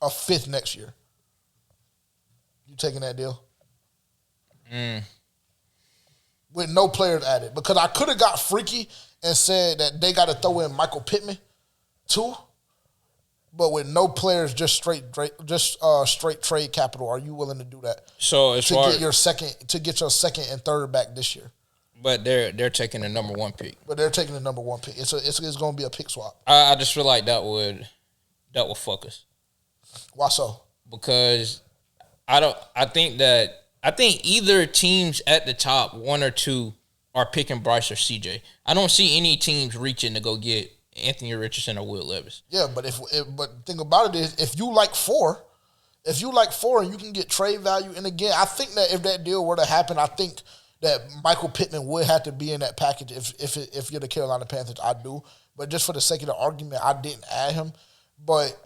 a 5th next year. You taking that deal? With no players added, because I could have got freaky and said that they got to throw in Michael Pittman too. But with no players, just straight trade capital, are you willing to do that? So to get your second and third back this year? But they're taking the number 1 pick. But they're taking the number 1 pick. It's going to be a pick swap. I just feel like that would fuck us. Why so? Because I think either teams at the top, 1 or 2, are picking Bryce or CJ. I don't see any teams reaching to go get Anthony Richardson or Will Levis. Yeah, but but the thing about it is, if you like four and you can get trade value, and again, I think that if that deal were to happen, I think that Michael Pittman would have to be in that package if you're the Carolina Panthers. I do, but just for the sake of the argument, I didn't add him. But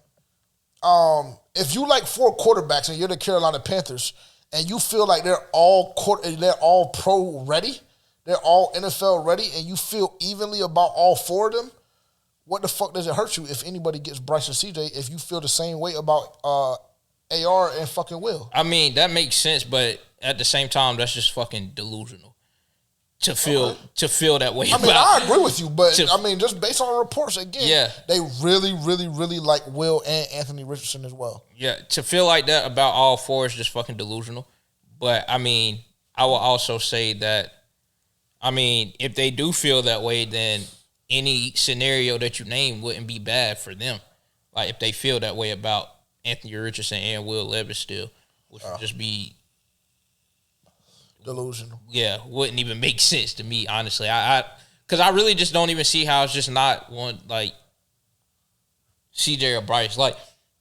if you like four quarterbacks and you're the Carolina Panthers and you feel like they're all pro ready, they're all NFL ready, and you feel evenly about all four of them, what the fuck does it hurt you if anybody gets Bryce and CJ if you feel the same way about AR and fucking Will? I mean, that makes sense, but at the same time, that's just fucking delusional to feel that way. I mean, I agree with you, but I mean, just based on reports, again, they really, really, really like Will and Anthony Richardson as well. Yeah, to feel like that about all four is just fucking delusional. But, I mean, I will also say that, I mean, if they do feel that way, then any scenario that you name wouldn't be bad for them. Like, if they feel that way about Anthony Richardson and Will Levis still, which would just be delusional. Yeah, wouldn't even make sense to me, honestly. Because I really just don't even see how it's just not one, like, CJ or Bryce. Like,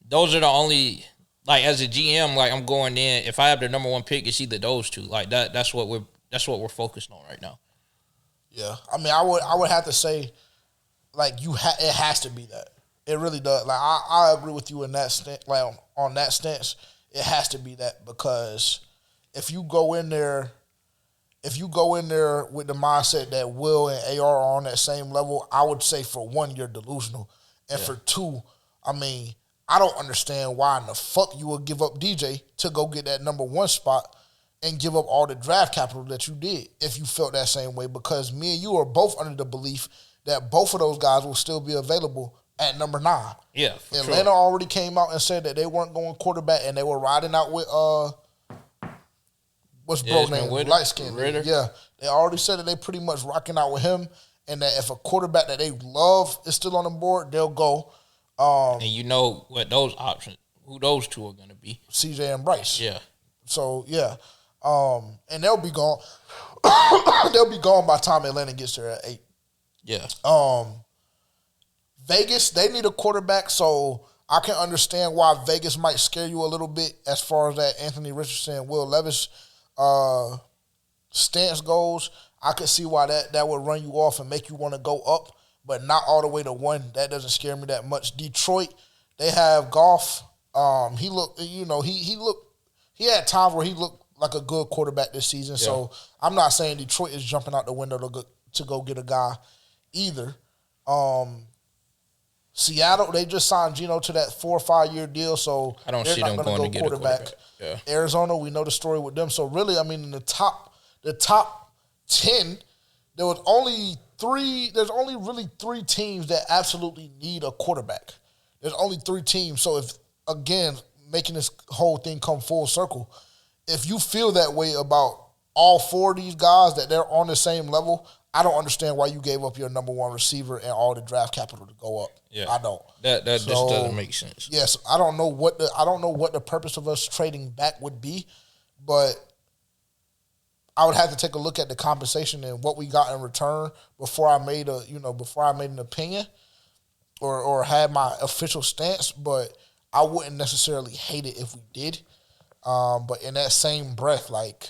those are the only, like, as a GM, like, I'm going in, if I have the number one pick, it's either those two. Like, that's what we're focused on right now. Yeah, I mean, I would have to say, like, it has to be that. It really does. Like, I agree with you in that stance. Like, on that stance, it has to be that, because if you go in there with the mindset that Will and AR are on that same level, I would say for one, you're delusional, and for two, I mean, I don't understand why in the fuck you would give up DJ to go get that number one spot and give up all the draft capital that you did if you felt that same way, because me and you are both under the belief that both of those guys will still be available at number 9. Yeah, Atlanta already came out and said that they weren't going quarterback and they were riding out with what's bro's name? Light skin. Yeah, they already said that they pretty much rocking out with him, and that if a quarterback that they love is still on the board, they'll go. And you know what who those two are going to be? CJ and Bryce. Yeah. So yeah. And they'll be gone. They'll be gone by the time Atlanta gets there at 8. Yeah. Vegas, they need a quarterback, so I can understand why Vegas might scare you a little bit as far as that Anthony Richardson and Will Levis stance goes. I could see why that would run you off and make you want to go up, but not all the way to 1. That doesn't scare me that much. Detroit, they have Goff. He had times where he looked like a good quarterback this season. Yeah. So I'm not saying Detroit is jumping out the window to go get a guy either. Seattle, they just signed Geno to that 4 or 5 year deal, so I don't see them going to get a quarterback. Yeah. Arizona, we know the story with them. So really, I mean, in the top 10, there's only really 3 teams that absolutely need a quarterback. There's only 3 teams. So if, again, making this whole thing come full circle, if you feel that way about all 4 of these guys, that they're on the same level, I don't understand why you gave up your number 1 receiver and all the draft capital to go up. Yeah, I don't. That just doesn't make sense. Yes, I don't know what the purpose of us trading back would be, but I would have to take a look at the compensation and what we got in return before I made an opinion or had my official stance. But I wouldn't necessarily hate it if we did. But in that same breath, like,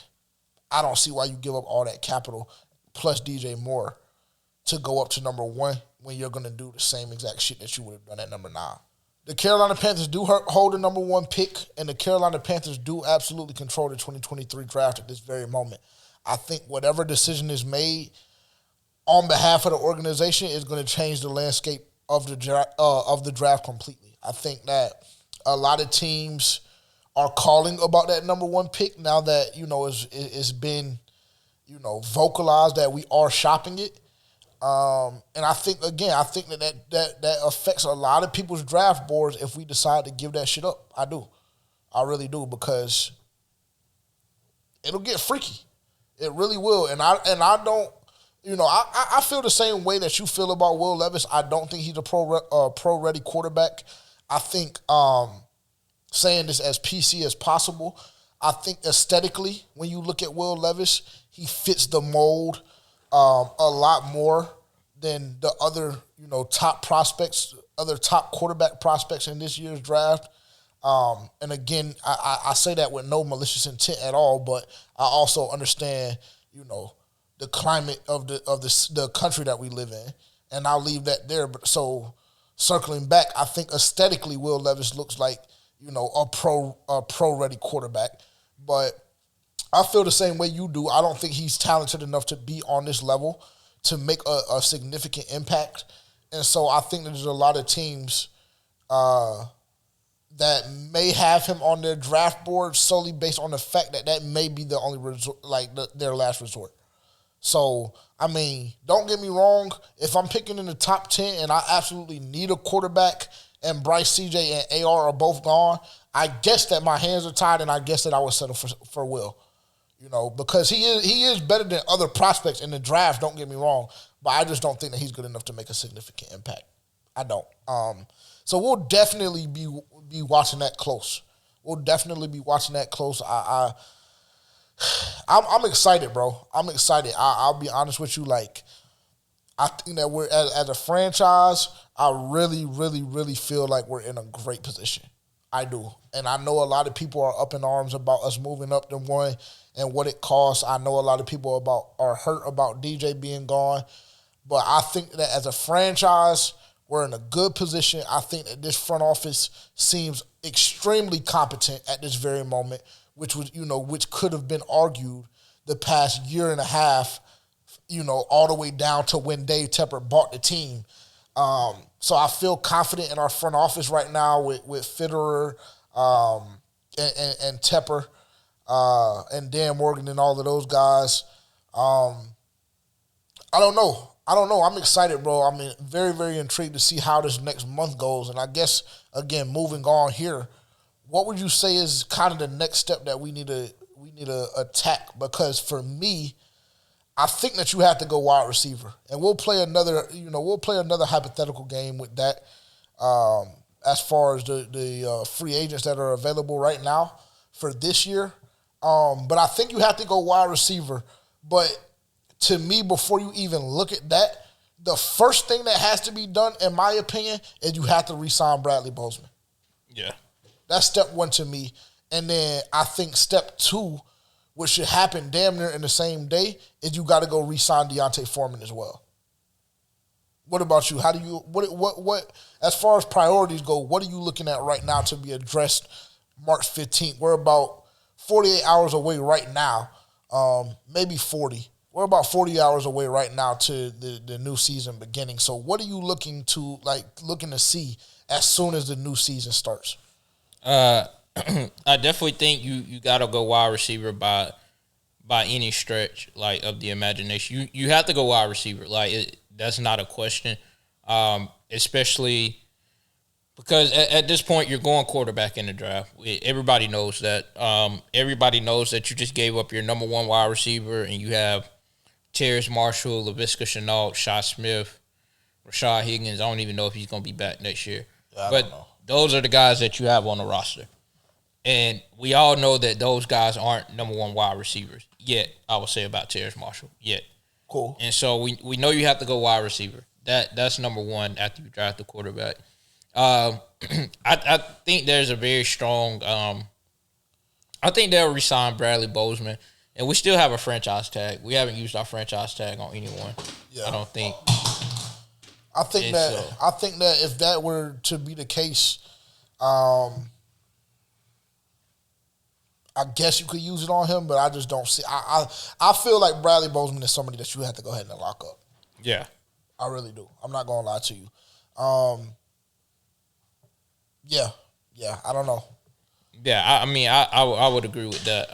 I don't see why you give up all that capital plus DJ Moore to go up to number 1 when you're going to do the same exact shit that you would have done at number 9. The Carolina Panthers do hold the number 1 pick, and the Carolina Panthers do absolutely control the 2023 draft at this very moment. I think whatever decision is made on behalf of the organization is going to change the landscape of the draft completely. I think that a lot of teams are calling about that number 1 pick now that, it's been, vocalized that we are shopping it. And I think that affects a lot of people's draft boards if we decide to give that shit up. I do. I really do, because it'll get freaky. It really will. And I don't, I feel the same way that you feel about Will Levis. I don't think he's a pro-ready quarterback. I think, saying this as PC as possible, I think aesthetically, when you look at Will Levis, he fits the mold a lot more than the other, top prospects, other top quarterback prospects in this year's draft. And again, I say that with no malicious intent at all, but I also understand, the climate of the country that we live in, and I'll leave that there. But so circling back, I think aesthetically, Will Levis looks like a pro ready quarterback, but I feel the same way you do. I don't think he's talented enough to be on this level to make a significant impact, and so I think that there's a lot of teams that may have him on their draft board solely based on the fact that may be the only resort, their last resort. So, I mean, don't get me wrong. If I'm picking in the top 10 and I absolutely need a quarterback and Bryce, CJ, and AR are both gone, I guess that my hands are tied and I guess that I would settle for Will. Because he is better than other prospects in the draft, don't get me wrong. But I just don't think that he's good enough to make a significant impact. I don't. So we'll definitely be watching that close. I'm excited, bro. I'm excited. I'll be honest with you. I think that we're as a franchise, I really, really, really feel like we're in a great position. I do. And I know a lot of people are up in arms about us moving up to one and what it costs. I know a lot of people are hurt about DJ being gone. But I think that as a franchise, we're in a good position. I think that this front office seems extremely competent at this very moment, which could have been argued the past year and a half, all the way down to when Dave Tepper bought the team. So I feel confident in our front office right now with Fitterer and Tepper and Dan Morgan and all of those guys. I don't know. I'm excited, bro. I'm very, very intrigued to see how this next month goes. And I guess, again, moving on here, what would you say is kind of the next step that we need to attack? Because for me, I think that you have to go wide receiver. And we'll play another hypothetical game with that as far as the free agents that are available right now for this year. But I think you have to go wide receiver. But to me, before you even look at that, the first thing that has to be done, in my opinion, is you have to re-sign Bradley Bozeman. Yeah. That's step one to me. And then I think step two, which should happen damn near in the same day, is you got to go re-sign Deontay Foreman as well. What about you? How do you what as far as priorities go, what are you looking at right now to be addressed March 15th? We're about 48 hours away right now, maybe 40. We're about 40 hours away right now to the new season beginning. So what are you looking to see as soon as the new season starts? I definitely think you gotta go wide receiver by any stretch of the imagination. You have to go wide receiver. That's not a question. Especially because at this point you're going quarterback in the draft. Everybody knows that. Everybody knows that you just gave up your number one wide receiver and you have Terrace Marshall, Laviska Shenault, Shaw Smith, Rashad Higgins. I don't even know if he's going to be back next year. Yeah, but those are the guys that you have on the roster. And we all know that those guys aren't number one wide receivers yet, I would say about Terrace Marshall, yet. Cool. And so we know you have to go wide receiver. That's number one after you draft the quarterback. I think there's a very strong I think they'll re-sign Bradley Bozeman. And we still have a franchise tag. We haven't used our franchise tag on anyone. Yeah. I don't think. I think that if that were to be the case, I guess you could use it on him, but I just don't see. I feel like Bradley Bozeman is somebody that you have to go ahead and lock up. Yeah, I really do. I'm not gonna lie to you. Yeah. I don't know. Yeah, I would agree with that.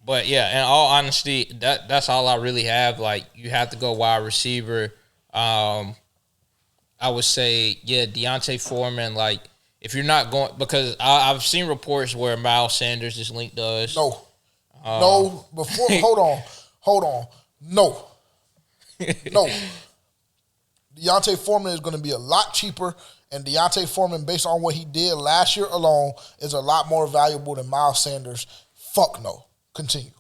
But yeah, in all honesty, that's all I really have. You have to go wide receiver. I would say, Deontay Foreman. If you're not going, because I've seen reports where Miles Sanders is linked to us. No. Hold on. No. Deontay Foreman is going to be a lot cheaper, and Deontay Foreman, based on what he did last year alone, is a lot more valuable than Miles Sanders. Fuck no. Continue.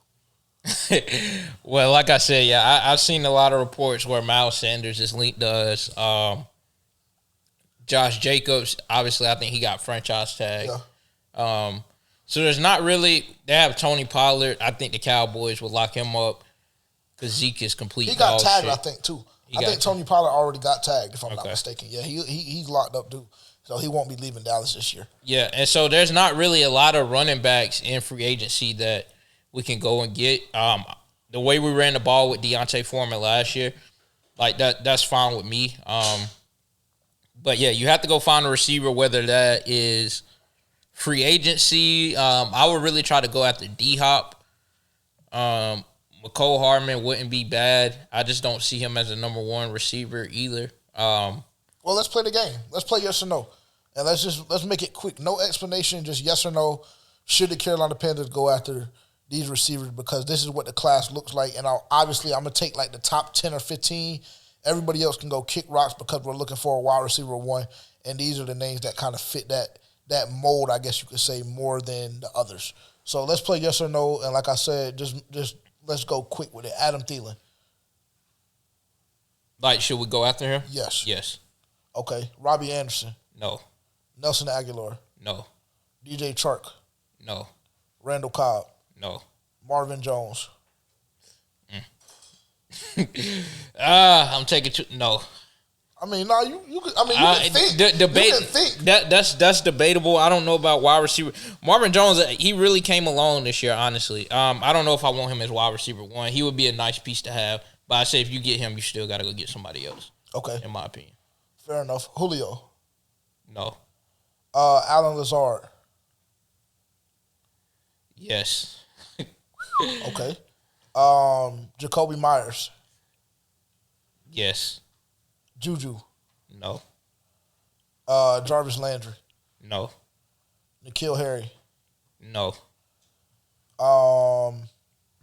Well, like I said, yeah, I've seen a lot of reports where Miles Sanders is linked to us. Josh Jacobs, obviously, I think he got franchise tag. Yeah. So there's not really. They have Tony Pollard. I think the Cowboys will lock him up because Zeke is complete. He got tagged, shit. I think, too. I think Tony Pollard already got tagged, if I'm not mistaken. Yeah, he's locked up, too. So he won't be leaving Dallas this year. Yeah, and so there's not really a lot of running backs in free agency that we can go and get. The way we ran the ball with Deontay Foreman last year, like that's fine with me. But yeah, you have to go find a receiver, whether that is free agency. I would really try to go after D-Hop. McCole Hardman wouldn't be bad. I just don't see him as a number one receiver either. Well, let's play the game. Let's play yes or no. And let's make it quick. No explanation, just yes or no. Should the Carolina Panthers go after these receivers? Because this is what the class looks like. And obviously, I'm going to take like the top 10 or 15. Everybody else can go kick rocks because we're looking for a wide receiver one. And these are the names that kind of fit that mold, I guess you could say, more than the others. So let's play yes or no. And like I said, just let's go quick with it. Adam Thielen. Like, should we go after him? Yes. Yes. Okay. Robbie Anderson. No. Nelson Aguilar. No. DJ Chark. No. Randall Cobb. No. Marvin Jones. I'm taking no. I mean, no, you can think. Debate. You can think. That's debatable. I don't know about wide receiver. Marvin Jones, he really came along this year, honestly. I don't know if I want him as wide receiver one. He would be a nice piece to have. But I say if you get him, you still got to go get somebody else. Okay. In my opinion. Fair enough. Julio. No. Alan Lazard. Yes. Okay. Jacoby Myers. Yes. Juju. No. Jarvis Landry. No. N'Keal Harry. No.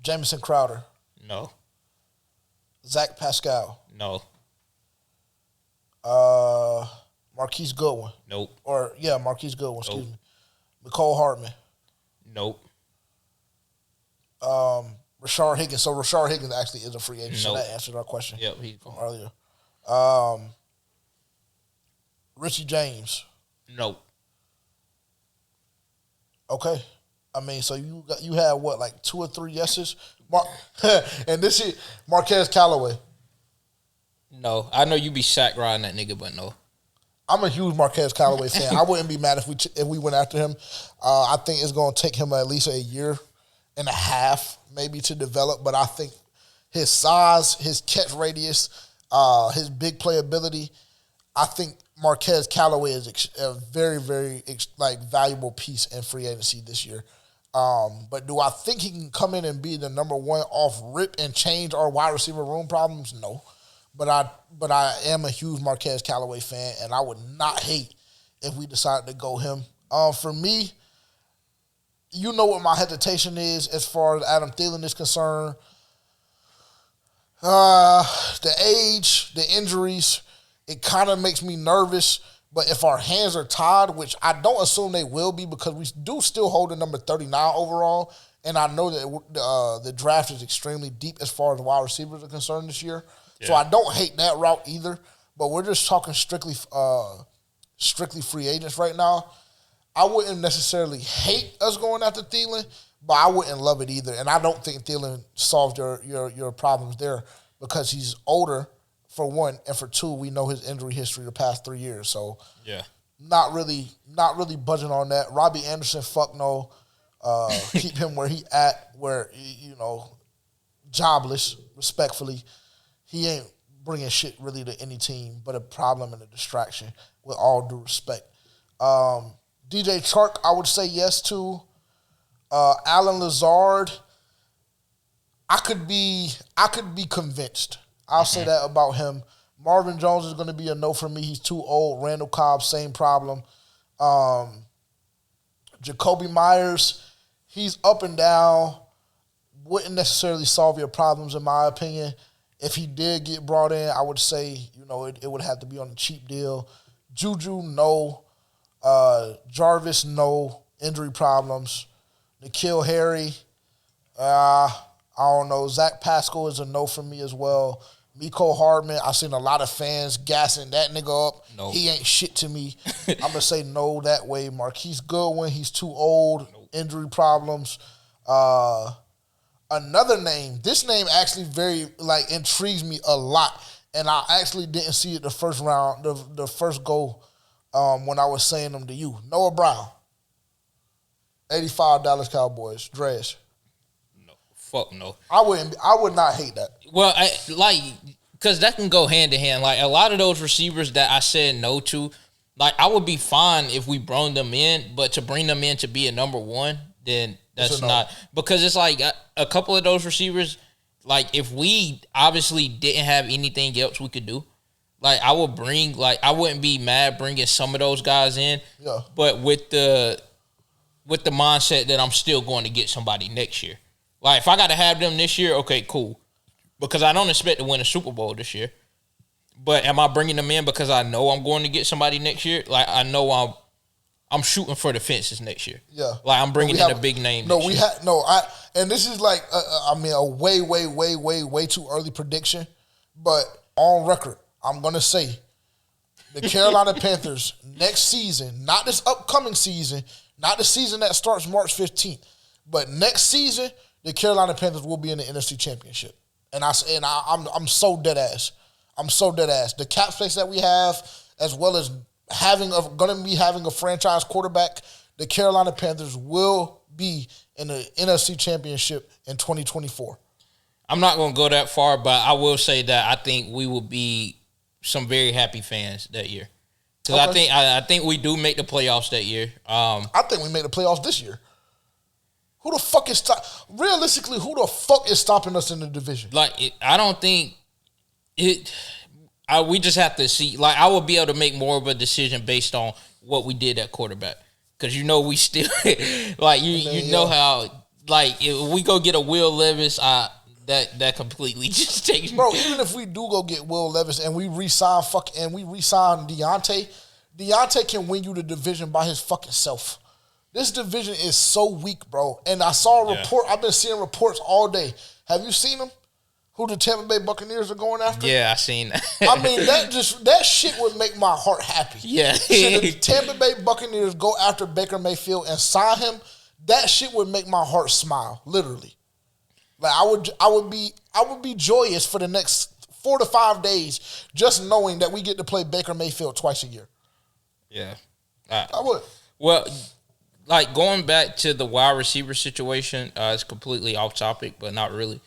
Jamison Crowder. No. Zach Pascal. No. Marquise Goodwin. Nope. Marquise Goodwin, excuse me. McCole Hardman. Nope. Rashard Higgins. So Rashard Higgins actually is a free agent. Nope. So that answered our question. Yep, he's gone. Earlier. Richie James. Nope. Okay. I mean, so you had what, like 2 or 3 yeses? And this is Marquez Callaway. No. I know you be sack riding that nigga, but no. I'm a huge Marquez Callaway fan. I wouldn't be mad if we went after him. I think it's going to take him at least a year and a half maybe to develop, but I think his size, his catch radius, his big playability, I think Marquez Callaway is a very, very valuable piece in free agency this year. But do I think he can come in and be the number one off rip and change our wide receiver room problems? No. But I am a huge Marquez Callaway fan, and I would not hate if we decided to go him. For me, you know what my hesitation is as far as Adam Thielen is concerned. The age, the injuries, it kind of makes me nervous. But if our hands are tied, which I don't assume they will be because we do still hold the number 39 overall, and I know that the draft is extremely deep as far as wide receivers are concerned this year. Yeah. So I don't hate that route either. But we're just talking strictly free agents right now. I wouldn't necessarily hate us going after Thielen, but I wouldn't love it either. And I don't think Thielen solved your problems there because he's older, for one, and for two, we know his injury history the past 3 years. So yeah, not really budging on that. Robbie Anderson, fuck no. Keep him where he at, where jobless, respectfully. He ain't bringing shit really to any team, but a problem and a distraction. With all due respect. DJ Chark, I would say yes to. Alan Lazard, I could be convinced. I'll say that about him. Marvin Jones is going to be a no for me. He's too old. Randall Cobb, same problem. Jacoby Myers, he's up and down. Wouldn't necessarily solve your problems, in my opinion. If he did get brought in, I would say, it would have to be on a cheap deal. Juju, no. Jarvis, no. Injury problems. N'Keal Harry, I don't know. Zach Pascal is a no for me as well. Miko Hardman, I've seen a lot of fans gassing that nigga up. Nope. He ain't shit to me. I'm going to say no that way. Marquise Goodwin, he's too old. Nope. Injury problems. Another name. This name actually very intrigues me a lot. And I actually didn't see it the first round, the first go when I was saying them to you. Noah Brown. 85 Dallas Cowboys. Dresh. No. Fuck no. I would not hate that. Well, because that can go hand in hand. Like, a lot of those receivers that I said no to, like, I would be fine if we brought them in, but to bring them in to be a number one, then that's not. Because it's like a couple of those receivers, like, if we obviously didn't have anything else we could do, like, I wouldn't be mad bringing some of those guys in. Yeah. But with the mindset that I'm still going to get somebody next year. Like, if I got to have them this year, okay, cool. Because I don't expect to win a Super Bowl this year. But am I bringing them in because I know I'm going to get somebody next year? Like, I know I'm shooting for the fences next year. Yeah. Like, I'm bringing in a big name. And this is like, a way, way, way, way, way too early prediction. But on record, I'm going to say the Carolina Panthers next season, not this upcoming season, not the season that starts March 15th, but next season, the Carolina Panthers will be in the NFC Championship. And I'm so dead ass. I'm so dead ass. The cap space that we have, as well as going to be having a franchise quarterback, the Carolina Panthers will be in the NFC Championship in 2024. I'm not going to go that far, but I will say that I think we will be some very happy fans that year. Because okay. I think we do make the playoffs that year. I think we make the playoffs this year. Who the fuck is realistically? Who the fuck is stopping us in the division? I don't think it. We just have to see. Like, I will be able to make more of a decision based on what we did at quarterback, because we still know how if we go get a Will Levis, that completely just takes. Bro, even if we do go get Will Levis and we re-sign Deontay can win you the division by his fucking self. This division is so weak, bro. And I saw a report. I've been seeing reports all day. Have you seen them? Who the Tampa Bay Buccaneers are going after? Yeah, I seen that. I mean, that shit would make my heart happy. Yeah. Should the Tampa Bay Buccaneers go after Baker Mayfield and sign him, that shit would make my heart smile, literally. Like, I would be joyous for the next 4 to 5 days just knowing that we get to play Baker Mayfield twice a year. Yeah. I would. Well, like, going back to the wide receiver situation, it's completely off topic, but not really.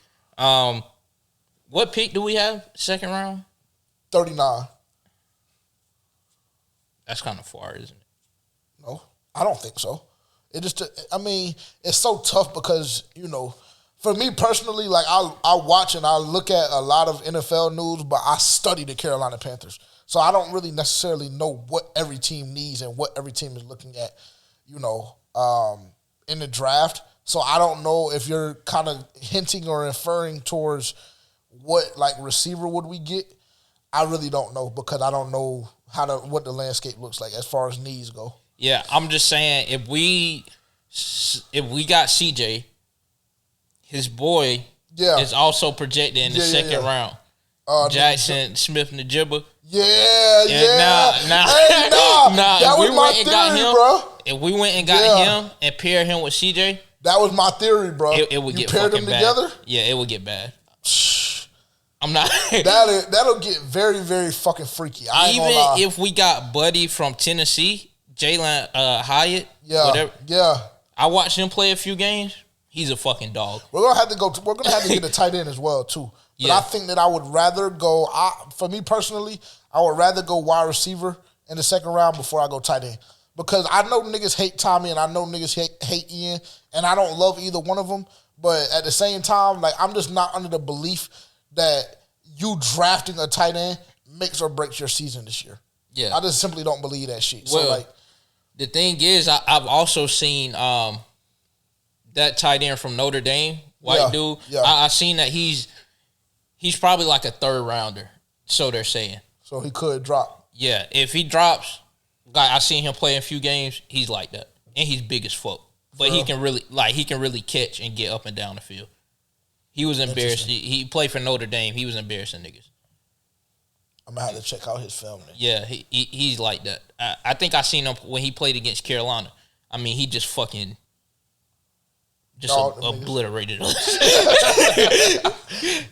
What pick do we have? Second round? 39. That's kind of far, isn't it? No, I don't think so. It's so tough because, for me personally, like, I watch and I look at a lot of NFL news, but I study the Carolina Panthers. So I don't really necessarily know what every team needs and what every team is looking at, in the draft. So I don't know if you're kind of hinting or inferring towards what, receiver would we get. I really don't know, because I don't know what the landscape looks like as far as needs go. Yeah, I'm just saying, if we got CJ, his boy is also projected in the second round. Jackson Smith-Njigba. Yeah. Nah. That was my theory, bro. If we went and got him and paired him with CJ, that was my theory, bro. It would get fucking bad. You paired them together? Yeah, it would get bad. I'm not. That'll get very, very fucking freaky. Even if we got Buddy from Tennessee, Jalen Hyatt, whatever. Yeah. I watched him play a few games. He's a fucking dog. We're gonna have to get a tight end as well too. But I think that I would rather go. For me personally, I would rather go wide receiver in the second round before I go tight end, because I know niggas hate Tommy and I know niggas hate Ian, and I don't love either one of them. But at the same time, I'm just not under the belief that you drafting a tight end makes or breaks your season this year. Yeah, I just simply don't believe that shit. Well, so the thing is, I've also seen that tight end from Notre Dame, white dude. Yeah. I seen that he's probably like a third rounder, so they're saying. So he could drop. Yeah, if he drops, I seen him play in a few games. He's like that, and he's big as fuck. But he can really catch and get up and down the field. He was embarrassed. He played for Notre Dame. He was embarrassing niggas. I'm gonna have to check out his film. Then. Yeah, he's like that. I think I seen him when he played against Carolina. I mean, he just fucking obliterated us.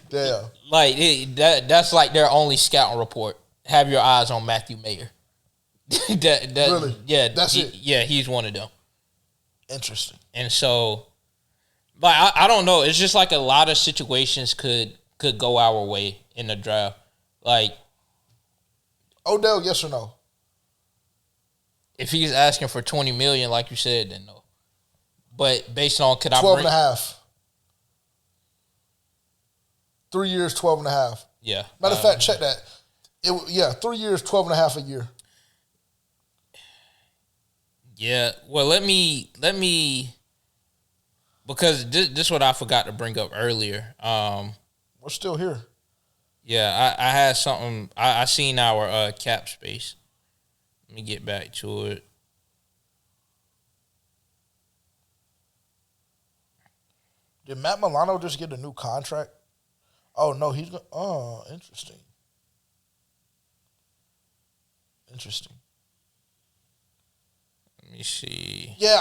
Damn. Like that's like their only scouting report. Have your eyes on Matthew Mayer. Really? Yeah, that's it. Yeah, he's one of them. Interesting. And so, like, I don't know. It's just like a lot of situations could go our way in the draft. Like, Odell, yes or no? If he's asking for $20 million, like you said, then no. But based on 12 and a half. 3 years, 12 and a half. Yeah. Matter of fact, check that. 3 years, 12 and a half a year. Yeah. Well, let me because this is what I forgot to bring up earlier. We're still here. Yeah, I had something. I seen our cap space. Let me get back to it. Did Matt Milano just get a new contract? Oh no, he's going. Oh, interesting. Let me see. Yeah,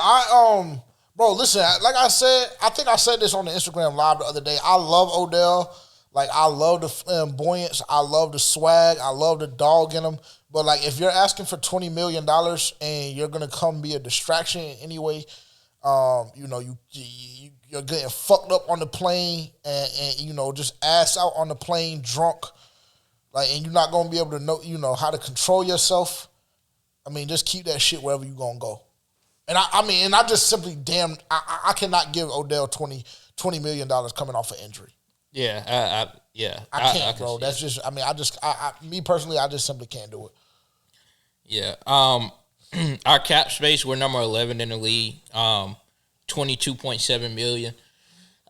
bro, listen. Like I said, I think I said this on the Instagram live the other day. I love Odell. Like, I love the flamboyance. I love the swag. I love the dog in him. But, like, if you're asking for $20 million and you're going to come be a distraction in any way, you're getting fucked up on the plane and just ass out on the plane drunk, like, and you're not going to be able to know, how to control yourself. I mean, just keep that shit wherever you're going to go. And I just simply I cannot give Odell $20 million coming off an injury. Yeah, I can't, bro. That's just. I mean, me personally, I just simply can't do it. Yeah. Our cap space, we're number 11 in the league. $22.7 million.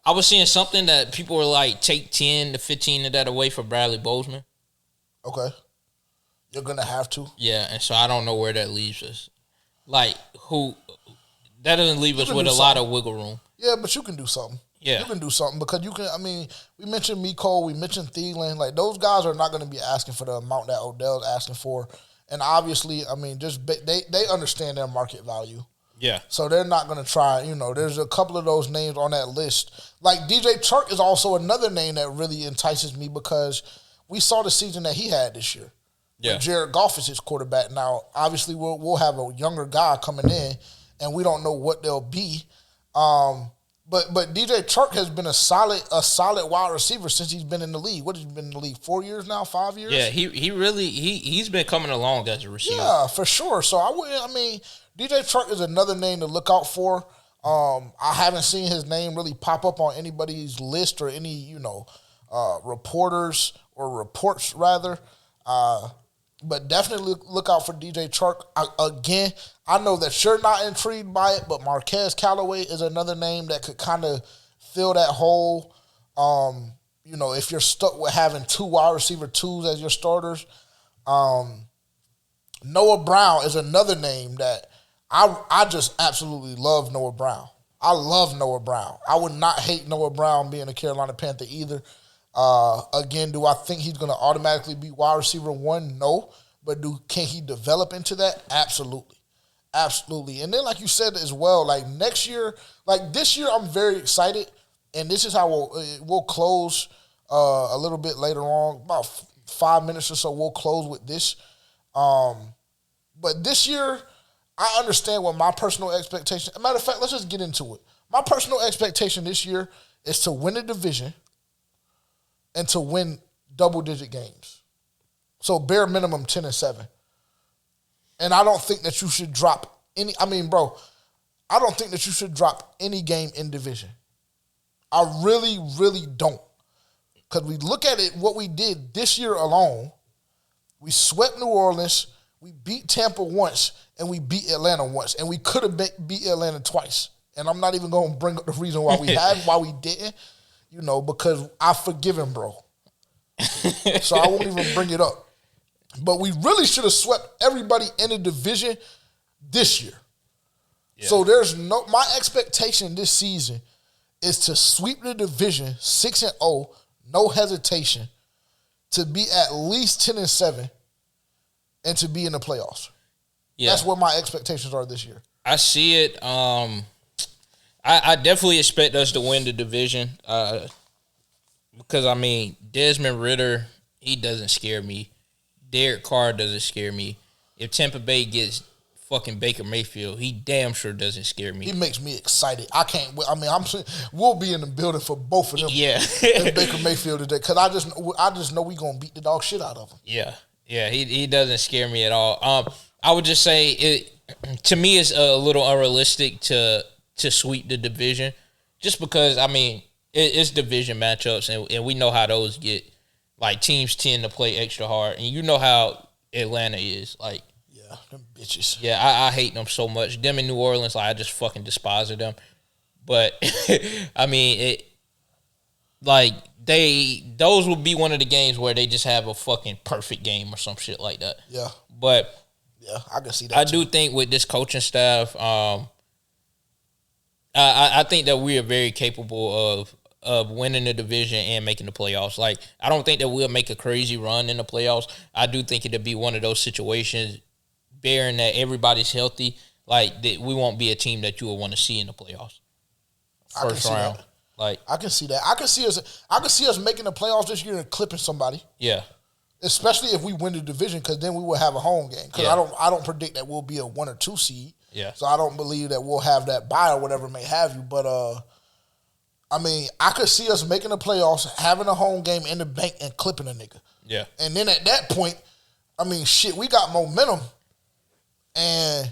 I was seeing something that people were like, take 10 to 15 of that away for Bradley Bozeman. Okay. You're gonna have to. Yeah, and so I don't know where that leaves us. Like, that doesn't leave us with a lot of wiggle room. Yeah, but you can do something. Yeah. You can do something because you can. I mean, we mentioned Miko, we mentioned Thielen. Like, those guys are not going to be asking for the amount that Odell's asking for. And obviously, I mean, they understand their market value. Yeah. So they're not going to try. There's a couple of those names on that list. Like, DJ Chark is also another name that really entices me because we saw the season that he had this year. Yeah. Jared Goff is his quarterback. Now, obviously, we'll have a younger guy coming in, and we don't know what they'll be. But DJ Chark has been a solid wide receiver since he's been in the league. What has he been in the league? 4 years now? 5 years? Yeah, he's been coming along as a receiver. Yeah, for sure. So DJ Chark is another name to look out for. I haven't seen his name really pop up on anybody's list or any, reporters or reports rather. But definitely look out for DJ Chark. I know that you're not intrigued by it, but Marquez Callaway is another name that could kind of fill that hole. If you're stuck with having two wide receiver twos as your starters. Noah Brown is another name that I just absolutely love Noah Brown. I love Noah Brown. I would not hate Noah Brown being a Carolina Panther either. Do I think he's going to automatically be wide receiver one? No. But can he develop into that? Absolutely. Absolutely. And then, like you said as well, like next year, like this year, I'm very excited. And this is how we'll close a little bit later on, about 5 minutes or so, we'll close with this. But this year, I understand what my personal expectation. As a matter of fact, let's just get into it. My personal expectation this year is to win a division and to win double-digit games. So bare minimum 10-7. And I don't think that you should drop any. I mean, bro, I don't think that you should drop any game in division. I really, really don't. Because we look at it, what we did this year alone, we swept New Orleans, we beat Tampa once, and we beat Atlanta once. And we could have beat Atlanta twice. And I'm not even going to bring up the reason why we why we didn't, because I forgive him, bro. So I won't even bring it up. But we really should have swept everybody in the division this year. Yeah. So my expectation this season is to sweep the division 6-0, no hesitation, to be at least 10-7, and to be in the playoffs. Yeah. That's what my expectations are this year. I see it. I definitely expect us to win the division because, I mean, Desmond Ridder, he doesn't scare me. Derek Carr doesn't scare me. If Tampa Bay gets fucking Baker Mayfield, he damn sure doesn't scare me. He makes me excited. I can't. I mean, we'll be in the building for both of them. Yeah, and Baker Mayfield today because I just know we gonna beat the dog shit out of him. Yeah. He doesn't scare me at all. I would just say it. To me, it's a little unrealistic to sweep the division, just because I mean it's division matchups, and we know how those get. Like, teams tend to play extra hard, and you know how Atlanta is. Like, yeah, them bitches. Yeah, I hate them so much. Them in New Orleans, like, I just fucking despise them. But I mean, those would be one of the games where they just have a fucking perfect game or some shit like that. Yeah, but yeah, I can see that. I do think with this coaching staff, I think that we are very capable of winning the division and making the playoffs. Like, I don't think that we'll make a crazy run in the playoffs. I do think it'll be one of those situations, bearing that everybody's healthy, like, that we won't be a team that you will want to see in the playoffs. First round. Like, I can see that. I can see us making the playoffs this year and clipping somebody. Yeah. Especially if we win the division, because then we will have a home game. Because I don't predict that we'll be a 1 or 2 seed. Yeah. So I don't believe that we'll have that bye or whatever may have you. But I mean, I could see us making the playoffs, having a home game in the bank, and clipping a nigga. Yeah. And then at that point, I mean, shit, we got momentum. And,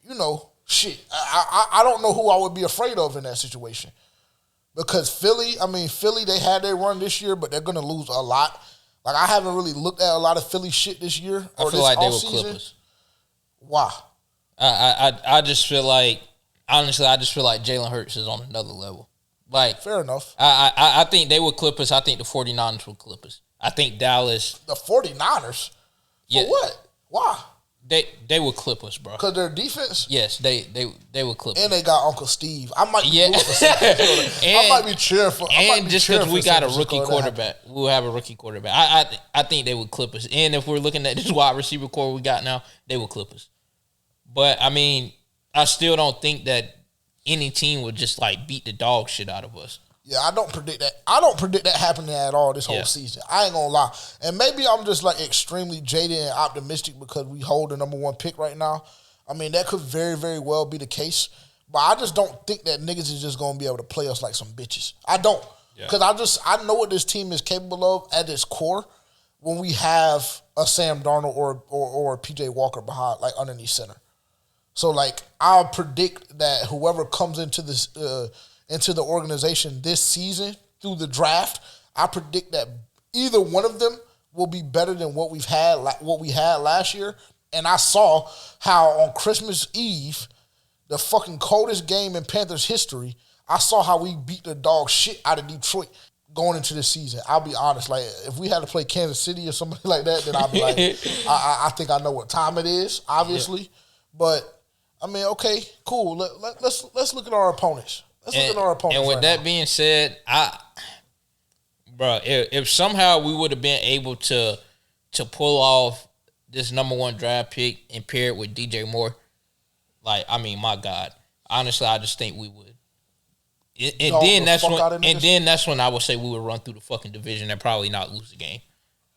you know, shit, I don't know who I would be afraid of in that situation. Because Philly, they had their run this year, but they're going to lose a lot. Like, I haven't really looked at a lot of Philly shit this year. I feel like they were Clippers. Why? I just feel like, honestly, Jalen Hurts is on another level. Like, fair enough. I think they were Clippers. I think the 49ers were Clippers. I think Dallas. The 49ers? For what? Why? They were Clippers, bro. Because their defense? Yes, they were Clippers. And they got Uncle Steve. I might be I might be cheerful. And just because we got a rookie quarterback, we'll have a rookie quarterback. I think they were Clippers. And if we're looking at this wide receiver core we got now, they were Clippers. But, I mean, I still don't think that any team would just, like, beat the dog shit out of us. Yeah, I don't predict that. I don't predict that happening at all this whole season. I ain't gonna lie. And maybe I'm just, like, extremely jaded and optimistic because we hold the number 1 pick right now. I mean, that could very, very well be the case. But I just don't think that niggas is just gonna be able to play us like some bitches. I don't. Because I know what this team is capable of at its core when we have a Sam Darnold or a PJ Walker behind, like, underneath center. So, like, I'll predict that whoever comes into this into the organization this season through the draft, I predict that either one of them will be better than what we had last year. And I saw how on Christmas Eve, the fucking coldest game in Panthers history, I saw how we beat the dog shit out of Detroit going into this season. I'll be honest, like, if we had to play Kansas City or somebody like that, then I'd be like, I think I know what time it is, obviously. Yeah. But I mean, okay, cool. Let's look at our opponents. And with that being said, if somehow we would have been able to pull off this number 1 draft pick and pair it with DJ Moore, like, I mean, my God, honestly, I just think we would. Then that's when I would say we would run through the fucking division and probably not lose the game